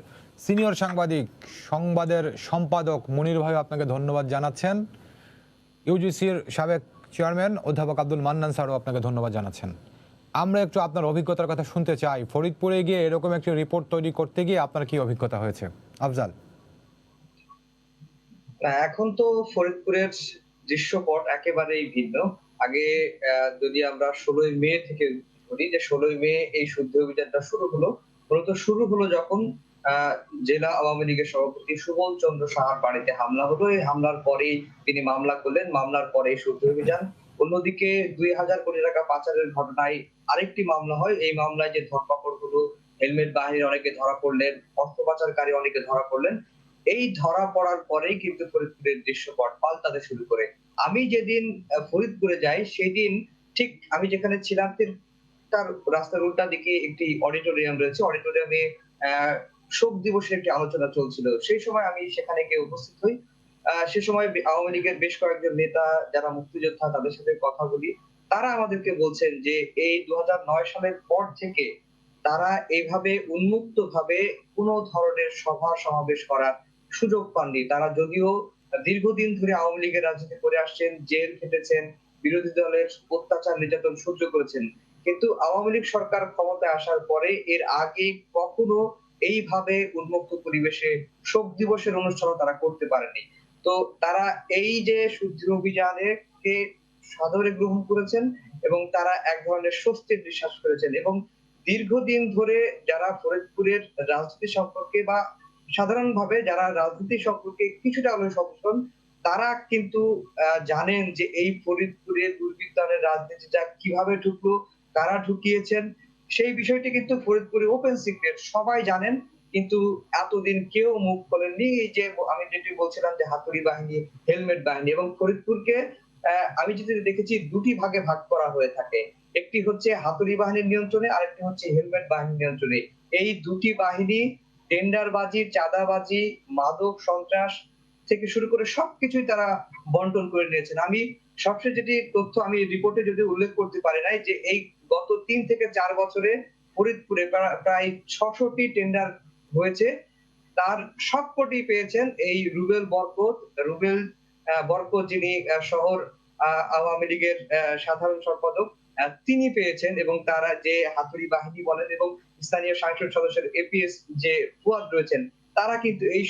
Speaker 1: সিনিয়র সাংবাদিক, সংবাদের সম্পাদক মনির ভাই আপনাকে ধন্যবাদ জানাচ্ছেন। ইউজিসির সাবেক চেয়ারম্যান অধ্যাপক আব্দুল মান্নান স্যারও আপনাকে ধন্যবাদ জানাচ্ছেন। আমরা একটু আপনার অভিজ্ঞতার কথা শুনতে চাই। ফরিদপুরে গিয়ে এরকম একটি রিপোর্ট তৈরি করতে গিয়ে আপনার কি অভিজ্ঞতা হয়েছে? আফজাল।
Speaker 2: এখন তো ফরিদপুরের দৃশ্যপট একেবারেই ভিন্ন। আগে যদি আমরা 16ই মে থেকে বলি, যে 16ই মে এই শুদ্ধ অভিযানটা শুরু হলো, মূলত শুরু হলো যখন জেলা আওয়ামী লীগের সভাপতি সুবল চন্দ্র সাহার বাড়িতে হামলা হলো। এই হামলার পরেই তিনি মামলা করলেন, মামলার পরে শুদ্ধ অভিযান। অন্যদিকে 2000 কোটি টাকা পাচারের ঘটনায় আরেকটি মামলা হয়। এই মামলায় যে ধরপাকড় হলো, হেলমেট বাহিনীর অনেকে ধরা পড়লেন, অর্থ পাচারকারী অনেকে ধরা পড়লেন। এই ধরা পড়ার পরেই কিন্তু ফরিদপুরের দৃশ্যপট পাল্টাতে শুরু করে। আমি যেদিন ফরিদপুরে যাই, সেই দিন ঠিক আমি যেখানে ছিলাম তার রাস্তার উল্টা দিকে একটি অডিটোরিয়াম রয়েছে। অডিটোরিয়ামে শোক দিবসের একটি আলোচনা চলছিল। সেই সময় আমি সেখানে গিয়ে উপস্থিত হই। সে সময় আওয়ামী লীগের বেশ কয়েকজন নেতা যারা মুক্তিযোদ্ধা, তাদের সাথে কথা বলি। তারা আমাদেরকে বলছেন যে এই 2009 সালের পর থেকে তারা এইভাবে উন্মুক্ত ভাবে কোনো ধরনের সভা সমাবেশ করার সুযোগ পাননি। তারা যদিও দীর্ঘদিন ধরে আওয়ামী লীগের রাজনীতি করে আসছেন, জেল খেটেছেন, বিরোধী দলের অত্যাচার নির্যাতন সহ্য করেছেন, কিন্তু আওয়ামী লীগ সরকার ক্ষমতায় আসার পরে এর আগে কখনো এইভাবে উন্মুক্ত পরিবেশে শোক দিবসের অনুষ্ঠান তারা করতে পারেনি। তো তারা এই যে শুদ্ধ অভিযানকে সাদরে গ্রহণ করেছেন এবং তারা এক ধরনের স্বস্তির নিঃশ্বাস করেছেন। এবং দীর্ঘদিন ধরে যারা ফরিদপুরের রাজনীতি সম্পর্কে বা সাধারণভাবে যারা রাজনীতি সম্পর্কে কিছুটা হলেও সচেতন, তারা কিন্তু জানেন যে এই ফরিদপুরে দুর্বৃত্তায়নের রাজনীতিটা কিভাবে ঢুকলো, কারা ঢুকিয়েছেন, সেই বিষয়টি কিন্তু ফরিদপুরে ওপেন সিক্রেট, সবাই জানেন। কিন্তু এতদিন কেউ মুখ খোলেননি। এই যে আমি যেটি বলছিলাম যে হাতুড়ি বাহিনী, হেলমেট বাহিনী, এবং ফরিদপুরকে আমি যেটি দেখেছি দুটি ভাগে ভাগ করা হয়ে থাকে। একটি হচ্ছে হাতুড়ি বাহিনীর নিয়ন্ত্রণে, আরেকটি হচ্ছে হেলমেট বাহিনীর নিয়ন্ত্রণে। এই দুটি বাহিনী টেন্ডারবাজি, চাঁদাবাজি, মাদক সন্ত্রাস থেকে শুরু করে সবকিছুই তারা বন্টন করে নিয়েছেন। আমি সবচেয়ে যেটি তথ্য আমি রিপোর্টে যদি উল্লেখ করতে পারি নাই, যে এই গত 3 থেকে 4 বছরে ফরিদপুরে প্রায় 600টি টেন্ডার হয়েছে, তার সবকটি পেয়েছেন এই রুবেল বরকত, যিনি শহর আওয়ামী লীগের সাধারণ সম্পাদক, তিনি পেয়েছেন। এবং তারা যে হাতুড়ি বাহিনী বলেন এবং স্থানীয় সংসদ সদস্যের এপিএস যে ফুয়াদ রয়েছেন, তারা কিন্তু এই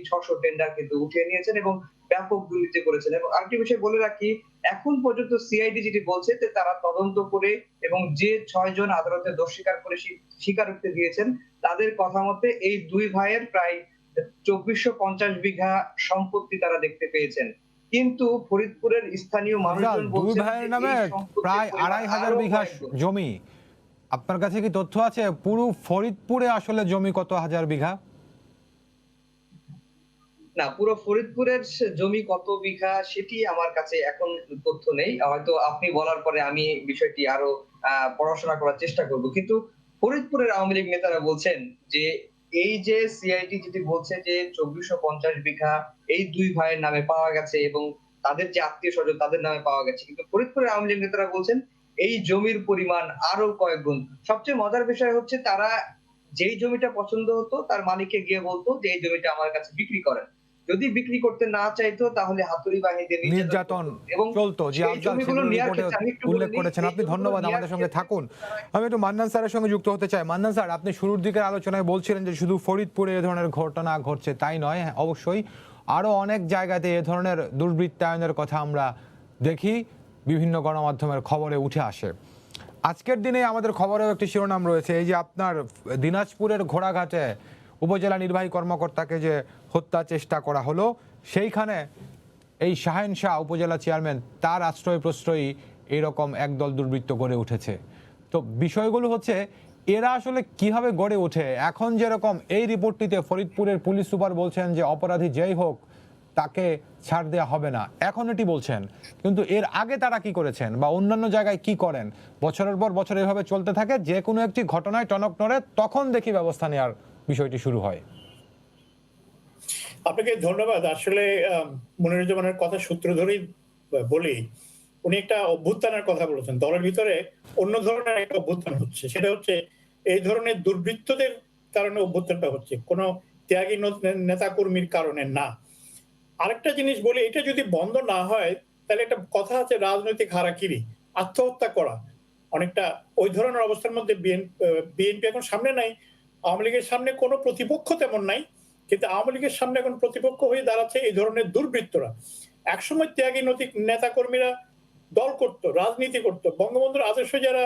Speaker 2: 600 টেন্ডার কিন্তু উঠিয়ে নিয়েছেন এবং ব্যাপক দুর্নীতি করেছেন। এবং আরেকটি বিষয় বলে রাখি, এখন পর্যন্ত সিআইডি যেটি বলছে যে তারা তদন্ত করে এবং যে 6 জন আদালতে দোষ স্বীকার করে স্বীকারোক্তি দিয়েছেন, তাদের কথা মতে এই দুই ভাইয়ের প্রায় 2450 বিঘা সম্পত্তি তারা দেখতে পেয়েছেন। কিন্তু ফরিদপুরের স্থানীয় মানুষজন
Speaker 1: দুই
Speaker 2: বলছেন
Speaker 1: ভাইয়ের নামে প্রায় 2500 বিঘা জমি। আপনার কাছে কি তথ্য আছে পুরো ফরিদপুরে আসলে জমি কত হাজার বিঘা?
Speaker 2: না, পুরো ফরিদপুরের জমি কত বিঘা সেটি আমার কাছে এখন তথ্য নেই। হয়তো আপনি বলার পরে আমি বিষয়টি আরো পড়াশোনা করার চেষ্টা করব। কিন্তু ফরিদপুরের আওয়ামী লীগ নেতারা বলছেন যে এই যে সিআইডি যেটি বলছে যে 2450 বিঘা এই দুই ভাইয়ের নামে পাওয়া গেছে এবং তাদের যে আত্মীয় স্বজন তাদের নামে পাওয়া গেছে, কিন্তু ফরিদপুরের আওয়ামী লীগ নেতারা বলছেন এই জমির পরিমাণ আরো কয়েক গুণ। সবচেয়ে মজার বিষয় হচ্ছে তারা যেই জমিটা পছন্দ হতো তার মালিককে গিয়ে বলতো যে এই জমিটা আমার কাছে বিক্রি করেন। যদি বিক্রি করতে না চাইতো তাহলে হাতুড়ি বাহিনীদের
Speaker 1: নির্যাতন
Speaker 2: এবং
Speaker 1: চলতো, যে
Speaker 2: সেই
Speaker 1: আফজাল
Speaker 2: জমিগুলো
Speaker 1: সেগুলো
Speaker 2: নেওয়ার
Speaker 1: রিপোর্টে
Speaker 2: ক্ষেত্রে আমি একটু
Speaker 1: উল্লেখ
Speaker 2: বলে নিই,
Speaker 1: করেছেন।
Speaker 2: এই
Speaker 1: আপনি
Speaker 2: জমিগুলো
Speaker 1: ধন্যবাদ,
Speaker 2: নেওয়ার
Speaker 1: আমাদের সঙ্গে
Speaker 2: ক্ষেত্রে-
Speaker 1: থাকুন। আমি একটু মান্নান স্যারের সঙ্গে যুক্ত হতে চাই। মান্নান স্যার, আপনি শুরুর দিকের আলোচনায় বলছিলেন যে শুধু ফরিদপুরে এ ধরনের ঘটনা ঘটছে তাই নয়, হ্যাঁ, অবশ্যই আরও অনেক জায়গাতে এ ধরনের দুর্বৃত্তায়নের কথা আমরা দেখি, বিভিন্ন গণমাধ্যমের খবরে উঠে আসে। আজকের দিনে আমাদের খবরেও একটি শিরোনাম রয়েছে, এই যে আপনার দিনাজপুরের ঘোড়াঘাটে উপজেলা নির্বাহী কর্মকর্তাকে যে হত্যা চেষ্টা করা হলো, সেইখানে এই শাহেন শাহ উপজেলা চেয়ারম্যান তার আশ্রয় প্রশ্রয়ী এইরকম একদল দুর্বৃত্ত গড়ে উঠেছে। তো বিষয়গুলো হচ্ছে এরা আসলে কিভাবে গড়ে ওঠে। এখন যেরকম এই রিপোর্টটিতে ফরিদপুরের পুলিশ সুপার বলছেন যে অপরাধী যেই হোক তাকে ছাড় দেওয়া হবে না, এখন এটি বলছেন, কিন্তু এর আগে তারা কি করেছেন বা অন্যান্য জায়গায় কি করেন, বছরের পর বছর এভাবে চলতে থাকে, যে কোনো একটি ঘটনায় টনক নড়ে তখন দেখি ব্যবস্থা নেওয়ার বিষয়টি শুরু হয়।
Speaker 17: আপনাকে ধন্যবাদ। আসলে মনিরুজ্জামানের কথা সূত্র ধরেই বলি, উনি একটা অভ্যুত্থানের কথা বলেছেন। দলের ভিতরে অন্য ধরনের একটা অভ্যুত্থান হচ্ছে, সেটা হচ্ছে এই ধরনের দুর্বৃত্তদের কারণে অভ্যুত্থানটা হচ্ছে, কোনো ত্যাগী নেতা কর্মীর কারণে না। আরেকটা জিনিস বলি, এটা যদি বন্ধ না হয় তাহলে একটা কথা আছে, রাজনৈতিক হারাকিরি, আত্মহত্যা করা, অনেকটা ওই ধরনের অবস্থার মধ্যে বিএনপি এখন সামনে নাই। আওয়ামী লীগের সামনে কোনো প্রতিপক্ষ তেমন নাই, কিন্তু আওয়ামী লীগের সামনে এখন প্রতিপক্ষ হয়ে দাঁড়াচ্ছে এই ধরনের দুর্বৃত্তরা। একসময় ত্যাগী নেতা কর্মীরা দল করতো, রাজনীতি করতো, বঙ্গবন্ধুর আদর্শ যারা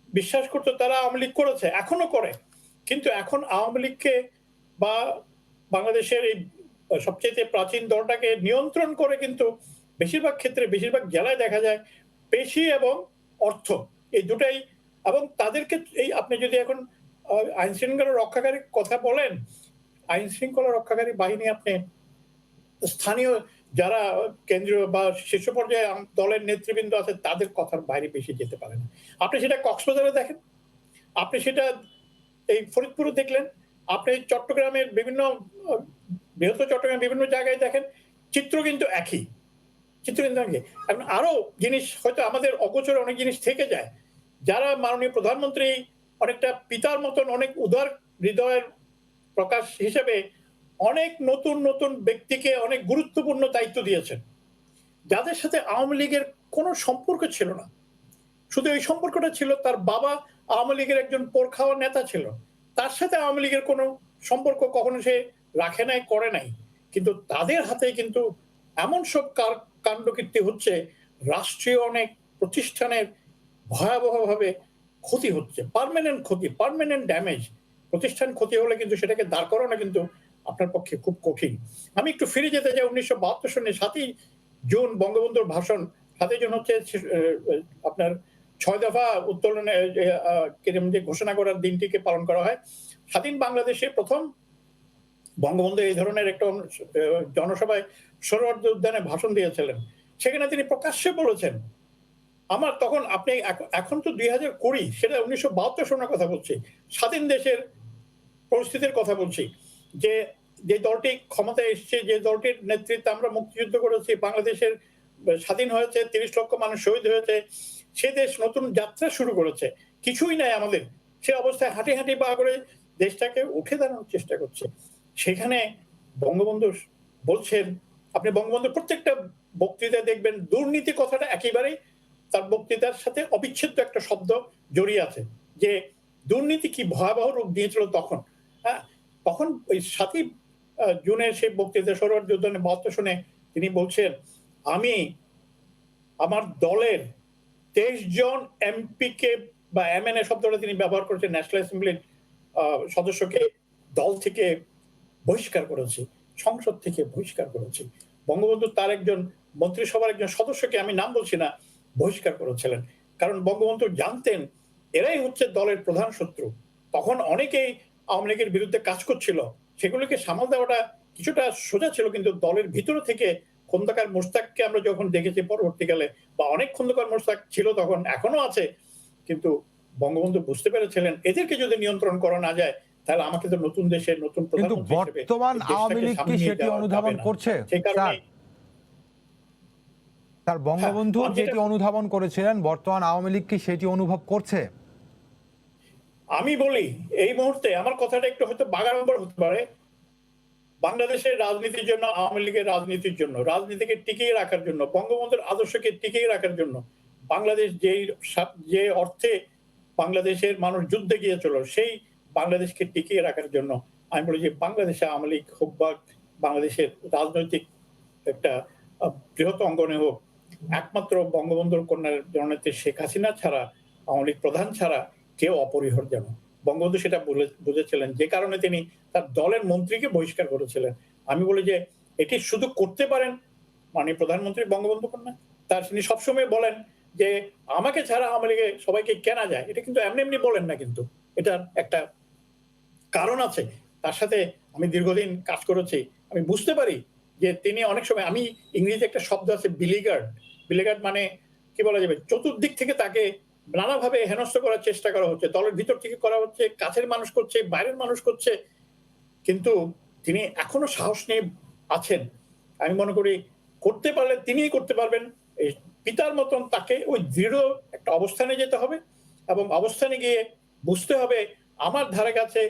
Speaker 17: বিশ্বাস করতো তারা আওয়ামী লীগ করেছে, এখনো করে। কিন্তু এখন আওয়ামী লীগকে বা বাংলাদেশের এই সবচেয়ে প্রাচীন দলটাকে নিয়ন্ত্রণ করে কিন্তু বেশিরভাগ ক্ষেত্রে, বেশিরভাগ জেলায় দেখা যায় পেশি এবং অর্থ, এই দুটাই। এবং তাদেরকে এই আপনি যদি এখন আইন শৃঙ্খলা রক্ষাকারী কথা বলেন, আইন শৃঙ্খলা রক্ষাকারী বাহিনী আপনি স্থানীয় যারা কেন্দ্রীয় বা শীর্ষ পর্যায়ে দলের নেতৃবৃন্দ আছে তাদের কথার বাইরে বেশি যেতে পারে না। আপনি সেটা কক্সবাজারে দেখেন, আপনি সেটা এই ফরিদপুরে দেখলেন, আপনি চট্টগ্রামের বিভিন্ন বৃহত্তর চট্টগ্রামের বিভিন্ন জায়গায় দেখেন, চিত্র কিন্তু একই, চিত্র কিন্তু একই। এখন আরো জিনিস হয়তো আমাদের অগোচরে অনেক জিনিস থেকে যায়, যারা মাননীয় প্রধানমন্ত্রী অনেকটা পিতার মতন অনেক উদার হৃদয়ের প্রকাশ হিসেবে অনেক নতুন নতুন ব্যক্তিকে অনেক গুরুত্বপূর্ণ দায়িত্ব দিয়েছেন, যাদের সাথে আওয়ামী লীগের কোনো সম্পর্ক ছিল না। শুধু এই সম্পর্কটা ছিল, তার বাবা আওয়ামী লীগের একজন পোরখাওয়া নেতা ছিল, তার সাথে আওয়ামী লীগের কোনো সম্পর্ক কখনো সে রাখে নাই, করে নাই। কিন্তু তাদের হাতে কিন্তু এমন সব কাণ্ডকীর্তি হচ্ছে, রাষ্ট্রীয় অনেক প্রতিষ্ঠানের ভয়াবহভাবে ক্ষতি হচ্ছে, পার্মানেন্ট ক্ষতি, পার্মানেন্ট ড্যামেজ। প্রতিষ্ঠান ক্ষতি হলে কিন্তু সেটাকে দাঁড় করানো কিন্তু আপনার পক্ষে খুব কঠিন। আমি একটু ফিরে যেতে চাই 1972 সনে 7ই জুন বঙ্গবন্ধুর ভাষণ। 7ই জুন হচ্ছে আপনার 6 দফা উত্তোলনে যে ঘোষণা করার দিনটিকে পালন করা হয়। স্বাধীন বাংলাদেশে প্রথম বঙ্গবন্ধু এই ধরনের একটা জনসভায় সোহরাওয়ার্দী উদ্যানে ভাষণ দিয়েছিলেন। সেখানে তিনি প্রকাশ্যে বলেছেন, আমার তখন আপনি এখন তো 2020, সেটা 1972 সনের কথা বলছি, স্বাধীন দেশের পরিস্থিতির কথা বলছি, যে যে দলটি ক্ষমতায় এসছে, যে দলটির নেতৃত্বে আমরা মুক্তিযুদ্ধ করেছি, বাংলাদেশের স্বাধীন হয়েছে, 30 লক্ষ মানুষ শহীদ হয়েছে, সে দেশ নতুন যাত্রা শুরু করেছে, কিছুই নাই আমাদের, সে অবস্থায় হাঁটি হাঁটি পা করে দেশটাকে উঠে দাঁড়ানোর চেষ্টা করছে। সেখানে বঙ্গবন্ধু বলছেন, আপনি বঙ্গবন্ধুর প্রত্যেকটা বক্তৃতা দেখবেন দুর্নীতি কথাটা একেবারেই তার বক্তৃতার সাথে অবিচ্ছেদ্য একটা শব্দ জড়িয়ে আছে, যে দুর্নীতি কি ভয়াবহ রূপ দিয়েছিল তখন। হ্যাঁ, তখন ওই 7ই জুনের সেই বক্তৃতা সোহরাওয়ার্দী উদ্যানে 72 সনে তিনি বলছেন, আমি আমার দলের 23 জন এমপিকে বা এমএনএ শব্দটা তিনি ব্যবহার করেছেন, ন্যাশনাল অ্যাসেম্বলির সদস্যকে দল থেকে বহিষ্কার করেছি, সংসদ থেকে বহিষ্কার করেছি। বঙ্গবন্ধু তার একজন মন্ত্রিসভার একজন সদস্যকে, আমি নাম বলছি না, বহিষ্কার করেছিলেন, কারণ বঙ্গবন্ধু জানতেন এরাই হচ্ছে দলের প্রধান শত্রু। তখন অনেকেই আওয়ামী লীগের বিরুদ্ধে কাজ করছিল, সেগুলোকে সামাল দেওয়াটা কিছুটা সোজা ছিল, কিন্তু দলের ভিতরে থেকে খন্দকার মোশতাককে আমরা যখন দেখেছি পরবর্তীকালে, বা অনেক খন্দকার মোশতাক ছিল তখন, এখনো আছে, কিন্তু বঙ্গবন্ধু বুঝতে পেরেছিলেন এদেরকে যদি নিয়ন্ত্রণ করা না যায় তাহলে আমাকে তো নতুন দেশের নতুন প্রধানমন্ত্রী হিসেবে
Speaker 1: বর্তমান আওয়ামী লীগ কি সেটি অনুধাবন করছে?
Speaker 17: সেই কারণে
Speaker 1: তার বঙ্গবন্ধু যেটি অনুধাবন করেছিলেন, বর্তমান আওয়ামী লীগ কি সেটি অনুভব করছে?
Speaker 17: আমি বলি এই মুহূর্তে, আমার কথাটা একটু হয়তো বাগাড়ম্বর হতে পারে, বাংলাদেশের রাজনীতির জন্য, আওয়ামী লীগের রাজনীতির জন্য, রাজনীতিকে টিকিয়ে রাখার জন্য, বঙ্গবন্ধুর আদর্শকে টিকিয়ে রাখার জন্য, বাংলাদেশ যে অর্থে বাংলাদেশের মানুষ যুদ্ধে গিয়েছিল, সেই বাংলাদেশকে টিকিয়ে রাখার জন্য আমি বলি যে বাংলাদেশে আওয়ামী লীগ হোক বা বাংলাদেশের রাজনৈতিক একটা বৃহৎ অঙ্গনে হোক, একমাত্র বঙ্গবন্ধুর কন্যা জননেত্রী শেখ হাসিনা ছাড়া, আওয়ামী লীগ প্রধান ছাড়া কেউ অপরিহার্য না। বঙ্গবন্ধু সেটা বুঝেছিলেন, যে কারণে তিনি তার দলের মন্ত্রীকে বহিষ্কার করেছিলেন। আমি বলি যে এটি শুধু করতে পারেন মানে প্রধানমন্ত্রী বঙ্গবন্ধু কন্যা। তিনি সবসময় বলেন যে আমাকে ছাড়া আওয়ামী লীগে সবাইকে কেনা যায়, এটা কিন্তু এমনি এমনি বলেন না, কিন্তু এটার একটা কারণ আছে। তার সাথে আমি দীর্ঘদিন কাজ করেছি, আমি বুঝতে পারি যে তিনি অনেক সময়, আমি ইংরেজিতে একটা শব্দ আছে বিলিগার্ড মানে কি বলা যাবে, চতুর্দিক থেকে তাকে নানাভাবে হেনস্থ করার চেষ্টা করা হচ্ছে, দলের ভিতর থেকে করা হচ্ছে, কাছের মানুষ করছে, বাইরের মানুষ করছে, কিন্তু তিনি এখনো সাহস নিয়ে আছেন। আমি মনে করি করতে পারলে তিনিই করতে পারবেন। এই পিতার মতন তাকে ওই দৃঢ় একটা অবস্থানে যেতে হবে এবং অবস্থানে গিয়ে বুঝতে হবে আমার ধারে কাছে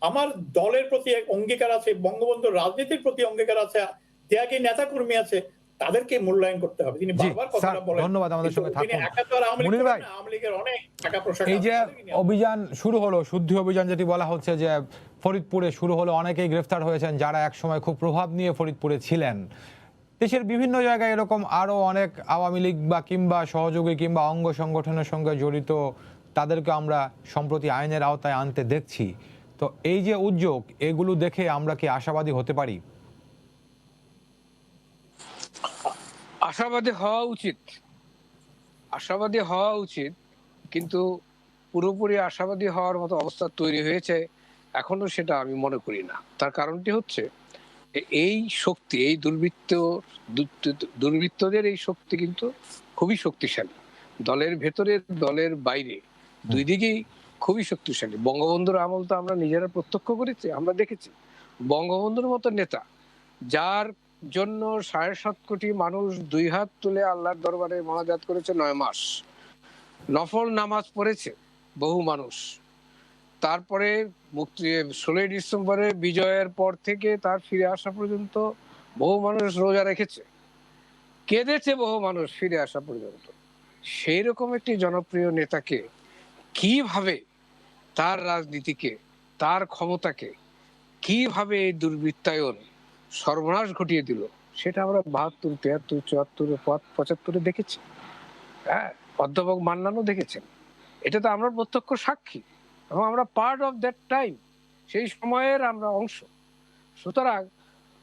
Speaker 17: আমার দলের প্রতি এক অঙ্গীকার আছে, বঙ্গবন্ধুর রাজনীতির প্রতি অঙ্গীকার আছে, ত্যাগী নেতা কর্মী আছে, তাদেরকে মূল্যায়ন করতে হবে। তিনি বারবার কথাটা বলেন।
Speaker 1: ধন্যবাদ আমাদের সঙ্গে থাকুন।
Speaker 17: মুনির ভাই, আওয়ামী লীগের অনেক টাকা পয়সা,
Speaker 1: এই যে অভিযান শুরু হলো, শুদ্ধি অভিযান যেটি বলা হচ্ছে, যে ফরিদপুরে শুরু হলো, অনেকেই গ্রেফতার হয়েছেন যারা একসময় খুব প্রভাব নিয়ে ফরিদপুরে ছিলেন। দেশের বিভিন্ন জায়গায় এরকম আরো অনেক আওয়ামী লীগ বা কিংবা সহযোগী কিংবা অঙ্গ সংগঠনের সঙ্গে জড়িত, তাদেরকে আমরা সম্প্রতি আইনের আওতায় আনতে দেখছি। তো এই যে উদ্যোগ, এগুলো দেখে আমরা কি আশাবাদী হতে পারি?
Speaker 18: আশাবাদী হওয়া উচিত, কিন্তু পুরোপুরি আশাবাদী হওয়ার মতো অবস্থা তৈরি হয়েছে এখনো, সেটা আমি মনে করি না। তার কারণটি হচ্ছে এই শক্তি, এই দুর্বৃত্তদের এই শক্তি কিন্তু খুবই শক্তিশালী, দলের ভেতরে দলের বাইরে দুই দিকেই খুবই শক্তিশালী। বঙ্গবন্ধুর আমল তো আমরা নিজেরা প্রত্যক্ষ করেছি, আমরা দেখেছি বঙ্গবন্ধুর মতো নেতা, যার জন্য 7.5 কোটি মানুষ 2 হাত তুলে আল্লাহর দরবারে মোনাজাত করেছে 9 মাস, নফল নামাজ পড়েছে বহু মানুষ, তারপরে 16ই ডিসেম্বরে বিজয়ের পর থেকে তার ফিরে আসা পর্যন্ত বহু মানুষ রোজা রেখেছে, কেঁদেছে বহু মানুষ ফিরে আসা পর্যন্ত। সেই রকম একটি জনপ্রিয় নেতাকে কিভাবে, তার রাজনীতিকে, তার ক্ষমতাকে কিভাবে এই দুর্বৃত্তায়ন সর্বনাশ ঘটিয়ে দিল, সেটা আমরা 72, 73, 74, 75 দেখেছি। হ্যাঁ, অধ্যাপক মান্নানও দেখেছেন। এটা তো আমরা প্রত্যক্ষ সাক্ষী এবং আমরা পার্ট অফ দ্যাট টাইম, সেই সময়ের আমরা অংশ। সুতরাং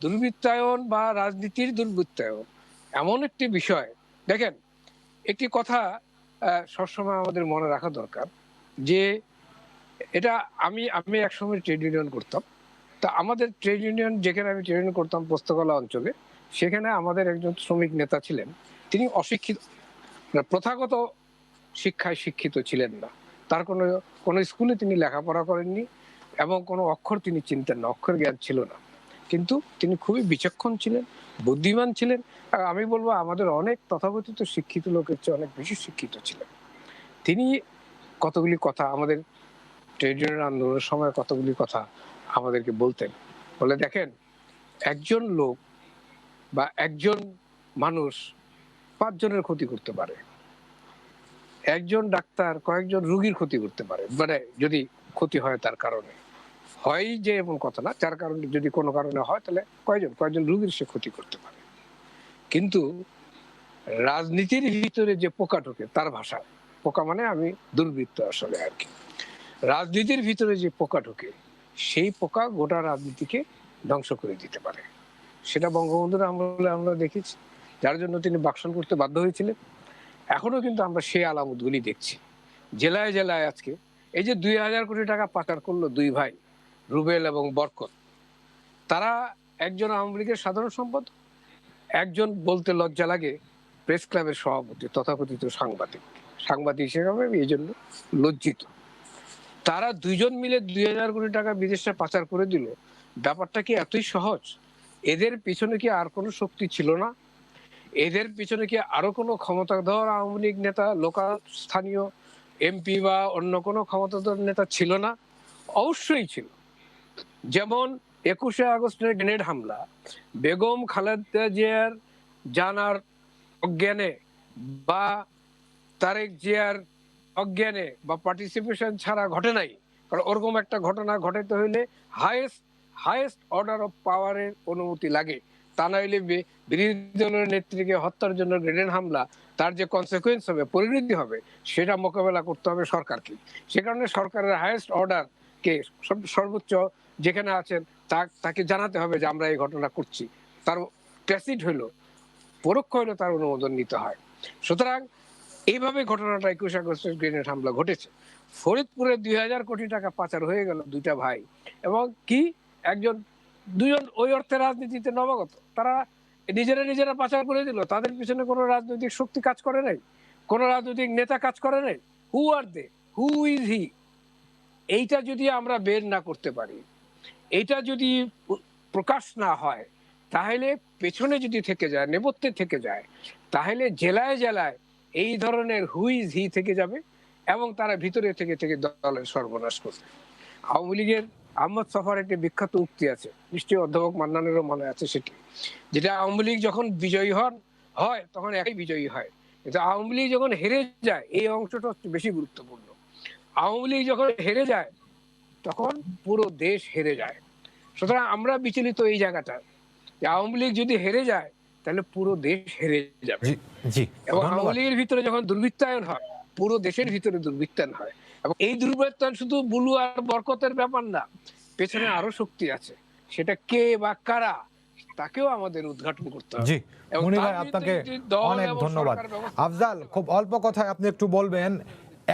Speaker 18: দুর্বৃত্তায়ন বা রাজনীতির দুর্বৃত্তায়ন এমন একটি বিষয়, দেখেন একটি কথা সবসময় আমাদের মনে রাখা দরকার, যে এটা আমি একসময় ট্রেড ইউনিয়ন করতাম। তা আমাদের ট্রেড ইউনিয়ন, যেখানে আমি ট্রেড ইউনিয়ন করতাম পোস্তকলা অঞ্চলে, সেখানে আমাদের একজন শ্রমিক নেতা ছিলেন। তিনি অশিক্ষিত, প্রথাগত শিক্ষায় শিক্ষিত ছিলেন না, তার কোনো স্কুলে তিনি লেখাপড়া করেননি এবং কোনো অক্ষর তিনি চিনতেন না, অক্ষর জ্ঞান ছিল না, কিন্তু তিনি খুবই বিচক্ষণ ছিলেন, বুদ্ধিমান ছিলেন। আমি বলবো আমাদের অনেক তথাকথিত শিক্ষিত লোকের চেয়ে অনেক বেশি শিক্ষিত ছিলেন। তিনি কতগুলি কথা আমাদের ট্রেড ইউনিয়ন আন্দোলনের সময় কতগুলি কথা আমাদেরকে বলতেন, বলে দেখেন একজন লোক বা একজন মানুষ 5 জনের ক্ষতি করতে পারে, একজন ডাক্তার কয়েকজন রোগীর ক্ষতি করতে পারে, মানে যদি ক্ষতি হয় তার কারণে হয়, যে এমন কথা না, যার কারণে যদি কোনো কারণে হয় তাহলে কয়েকজন রোগীর সে ক্ষতি করতে পারে। কিন্তু রাজনীতির ভিতরে যে পোকা ঢোকে, তার ভাষা পোকা মানে আমি দুর্বৃত্ত আসলে আর কি, রাজনীতির ভিতরে যে পোকা ঢোকে, সেই পোকা গোটা রাজনীতিকে ধ্বংস করে দিতে পারে। সেটা বঙ্গবন্ধুর আমলে আমরা দেখেছি, যার জন্য তিনি বাকশাল করতে বাধ্য হয়েছিলেন। এখনো কিন্তু আমরা সেই আলামতগুলি দেখছি জেলায় জেলায়। আজকে এই যে 2000 কোটি টাকা পাচার করলো 2 ভাই, রুবেল এবং বরকত, তারা একজন আওয়ামী লীগের সাধারণ সম্পাদক, একজন বলতে লজ্জা লাগে প্রেস ক্লাবের সভাপতি, তথাকথিত সাংবাদিক হিসেবে এই জন্য লজ্জিত। তারা 2 জন মিলে 2000 কোটি টাকা বিদেশে পাচার করে দিল। ব্যাপারটা কি এতই সহজ? এদের পিছনে কি আর কোনো শক্তি ছিল না? এদের পিছনে কি আরো কোনো ক্ষমতাধর আওয়ামী লীগ নেতা, লোকাল স্থানীয় এমপি বা অন্য কোনো ক্ষমতাধর নেতা ছিল না? অবশ্যই ছিল। যেমন 21শে আগস্টের গ্রেনেড হামলা, বেগম খালেদা জিয়ার জানার অজ্ঞানে বা তারেক জিয়ার অজ্ঞানে বা পার্টিসিপেশন ছাড়া ঘটে নাই। কারণ ওরকম একটা ঘটনা ঘটাতে হইলে হাইয়েস্ট অর্ডার অফ পাওয়ারের অনুমতি লাগে। তা না হইলে বিরোধী দলের নেত্রীকে হত্যার জন্য গ্রেনেড হামলা, তার যে কনসিকুয়েন্স হবে, পরিণতি হবে, সেটা মোকাবেলা করতে হবে সরকারকে। সে কারণে সরকারের হাইয়েস্ট অর্ডারকে সর্বোচ্চ যেখানে আছেন তাকে জানাতে হবে যে আমরা এই ঘটনা করছি। তার ট্যাসিট হইলো, পরোক্ষ হইলো তার অনুমোদন নিতে হয়। সুতরাং এইভাবে ঘটনাটা 21 আগস্টের গ্রেনেড হামলা ঘটেছে। ফরিদপুরে 2000 কোটি টাকা পাচার হয়ে গেল দুইটা ভাই, এবং কি দুজন ওই অর্থে রাজনীতিতে নবাগত, তারা নিজেরা পাচার করে দিল। তাদের পিছনে কোনো রাজনৈতিক শক্তি কাজ করে নাই, কোনো রাজনৈতিক নেতা কাজ করে নাই। হু আর দে, হু ইজ হি? এইটা যদি আমরা বের না করতে পারি, এইটা যদি প্রকাশ না হয়, তাহলে পেছনে যদি থেকে যায়, নেপথ্যে থেকে যায়, তাহলে জেলায় জেলায় এই ধরনের হুইজ হি থেকে যাবে এবং তারা ভিতরে থেকে থেকে দলের সর্বনাশ করবে। আওয়ামী লীগের আহমদ সফার একটি বিখ্যাত উক্তি আছে, নিশ্চয়ই অধ্যাপক মান্নানেরও মনে আছে সেটি, যেটা আওয়ামী লীগ যখন বিজয়ী হয় তখন একই বিজয়ী হয়, কিন্তু আওয়ামী লীগ যখন হেরে যায়, এই অংশটা হচ্ছে বেশি গুরুত্বপূর্ণ। আওয়ামী লীগ যখন হেরে যায় তখন পুরো দেশ হেরে যায়। সুতরাং আমরা বিচলিত এই জায়গাটা, যে আওয়ামী লীগ যদি হেরে যায় তাহলে পুরো দেশ হেরে যাবে। এবং আওয়ামী লীগের ভিতরে যখন দুর্বৃত্তায়ন হয়, পুরো দেশের ভিতরে দুর্বৃত্তায়ন হয়। এবং এই দুর্বৃত্তায়ন শুধু বুলু আর বরকতের ব্যাপার না, পেছনে আরো শক্তি আছে, সেটা কে বা কারা, তাকেও আমাদের উদ্ঘাটন করতে হবে।
Speaker 1: মনির ভাই, আপনাকে অনেক ধন্যবাদ। আফজাল, খুব অল্প কথায় আপনি একটু বলবেন,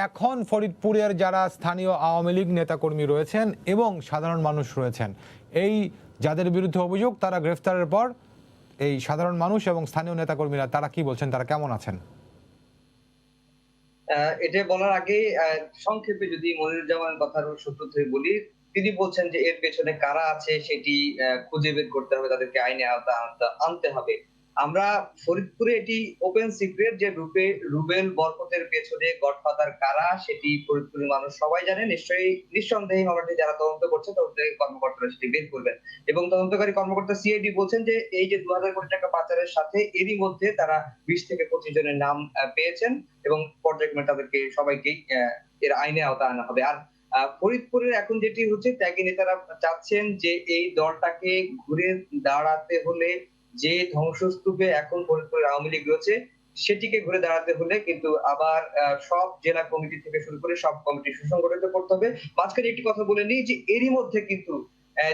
Speaker 1: এখন ফরিদপুরের যারা স্থানীয় আওয়ামী লীগ নেতাকর্মী রয়েছেন এবং সাধারণ মানুষ রয়েছেন, এই যাদের বিরুদ্ধে অভিযোগ, তারা গ্রেফতারের পর এই সাধারণ মানুষ এবং স্থানীয় নেতাকর্মীরা তারা কি বলছেন, তারা কেমন আছেন?
Speaker 2: এটা বলার আগে সংক্ষেপে যদি মনিরুজ্জামানের কথার সূত্র ধরে বলি, তিনি বলছেন যে এর পেছনে কারা আছে সেটি খুঁজে বের করতে হবে, তাদেরকে আইনে আনতে হবে। আমরা ফরিদপুরে এটি ওপেন সিক্রেট যে রুবেল বরকতের পেছনে গডফাদার কারা সেটি ফরিদপুরের মানুষ সবাই জানে। নিঃসন্দেহে মামলাটি যারা তদন্ত করছে, তদন্তকারী কর্মকর্তারা সেটি বের করবেন। এবং তদন্তকারী কর্মকর্তা সিআইডি বলছেন যে এই যে 2000 কোটি টাকা পাচারের সাথে এরই মধ্যে তারা 20 থেকে 25 জনের নাম পেয়েছেন এবং পর্যায়ক্রমে তাদেরকে সবাইকেই এর আইনে আওতা আনা হবে। আর ফরিদপুরের এখন যেটি হচ্ছে, ত্যাগী নেতারা চাচ্ছেন যে এই দলটাকে ঘুরে দাঁড়াতে হলে, যে ধ্বংসস্তূপে এখন ফরিদপুরের আওয়ামী লীগ রয়েছে, সেটিকে ঘুরে দাঁড়াতে হলে কিন্তু আবার সব জেলা কমিটি থেকে শুরু করে সব কমিটি সুসংগঠিত করতে হবে। মাঝখানে একটি কথা বলে নিই যে এরই মধ্যে কিন্তু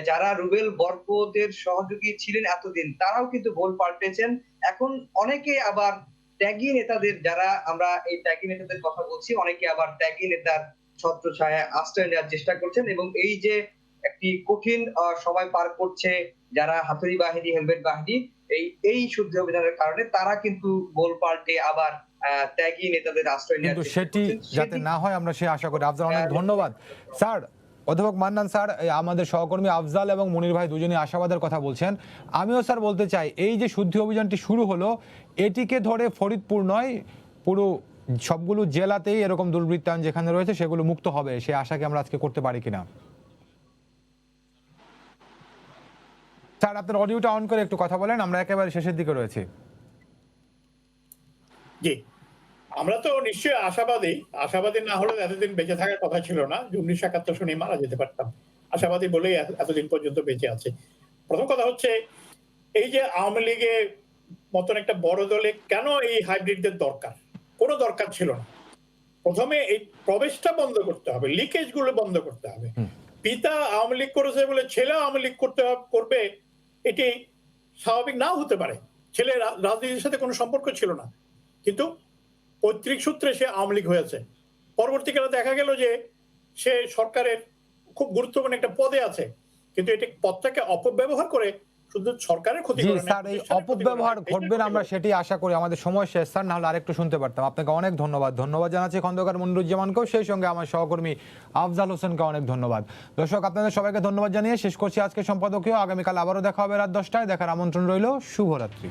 Speaker 2: যারা রুবেল বরকতের সহযোগী ছিলেন এতদিন, তারাও কিন্তু ভোল পাল্টেছেন। এখন অনেকে আবার ত্যাগী নেতাদের, যারা আমরা এই ত্যাগী নেতাদের কথা বলছি, অনেকে আবার ত্যাগী নেতার ছত্রছায়ায় আশ্রয় নেওয়ার চেষ্টা করছেন। এবং এই যে একটি কঠিন সময় পার করছে যারা হাতুড়ি বাহিনী, হেলমেট বাহিনী, এই শুদ্ধ অভিযানের কারণে তারা কিন্তু গোল পাল্টে আবার ত্যাগী নেতাদের আশ্রয় নেওয়ার,
Speaker 1: কিন্তু সেটি যাতে না হয় আমরা সে আশা করি। আফজাল, অনেক ধন্যবাদ। স্যার, অধ্যাপক মান্নান স্যার, আমাদের সহকর্মী আফজাল এবং মনির ভাই দুজনই আশাবাদের কথা বলছেন। আমিও স্যার বলতে চাই, এই যে শুদ্ধি অভিযানটি শুরু হলো, এটিকে ধরে ফরিদপুর নয়, পুরো সবগুলো জেলাতেই এরকম দুর্বৃত্তায়ন যেখানে রয়েছে সেগুলো মুক্ত হবে, সে আশাকে আমরা আজকে করতে পারি কিনা। স্যার, আপনার অডিওটা অন করে একটু কথা বলেন, আমরা একেবারে শেষের দিকে রয়েছি।
Speaker 17: জি, আমরা তো নিশ্চয়ই আশাবাদী না হলে এতদিন বেঁচে থাকার কথা ছিল না। 1971 সনে মারা যেতে পারতাম। আশাবাদী বলেই এতদিন পর্যন্ত বেঁচে আছে। প্রথম কথা হচ্ছে, এই যে আওয়ামী লীগের মতন একটা বড় দলে কেন এই হাইব্রিডদের দরকার? কোনো দরকার ছিল না। প্রথমে এই প্রবেশটা বন্ধ করতে হবে, লিকেজ গুলো বন্ধ করতে হবে। পিতা আওয়ামী লীগ করেছে বলে ছেলে আওয়ামী লীগ করবে, এটি স্বাভাবিক নাও হতে পারে। ছেলে রাজনীতির সাথে কোনো সম্পর্ক ছিল না, কিন্তু পৈতৃক সূত্রে সে আওয়ামী লীগ হয়েছে। পরবর্তীকালে দেখা গেল যে সে সরকারের খুব গুরুত্বপূর্ণ একটা পদে আছে, কিন্তু এটি পদটাকে অপব্যবহার করে শুধু সরকারের ক্ষতি করে।
Speaker 1: স্যার, এই অপব্যবহার ঘটবে না, আমরা সেটি আশা করি। আমাদের সময় শেষ স্যার, না হলে আরেকটু শুনতে পারতাম। আপনাকে অনেক ধন্যবাদ জানাচ্ছি খন্দকার মনিরুজ্জামানকেও, সেই সঙ্গে আমার সহকর্মী আফজাল হোসেনকে অনেক ধন্যবাদ। দর্শক, আপনাদের সবাইকে ধন্যবাদ জানিয়ে শেষ করছি আজকে সম্পাদকীয়। আগামীকাল আবারও দেখা হবে রাত 10টায়। দেখার আমন্ত্রণ রইল। শুভরাত্রি।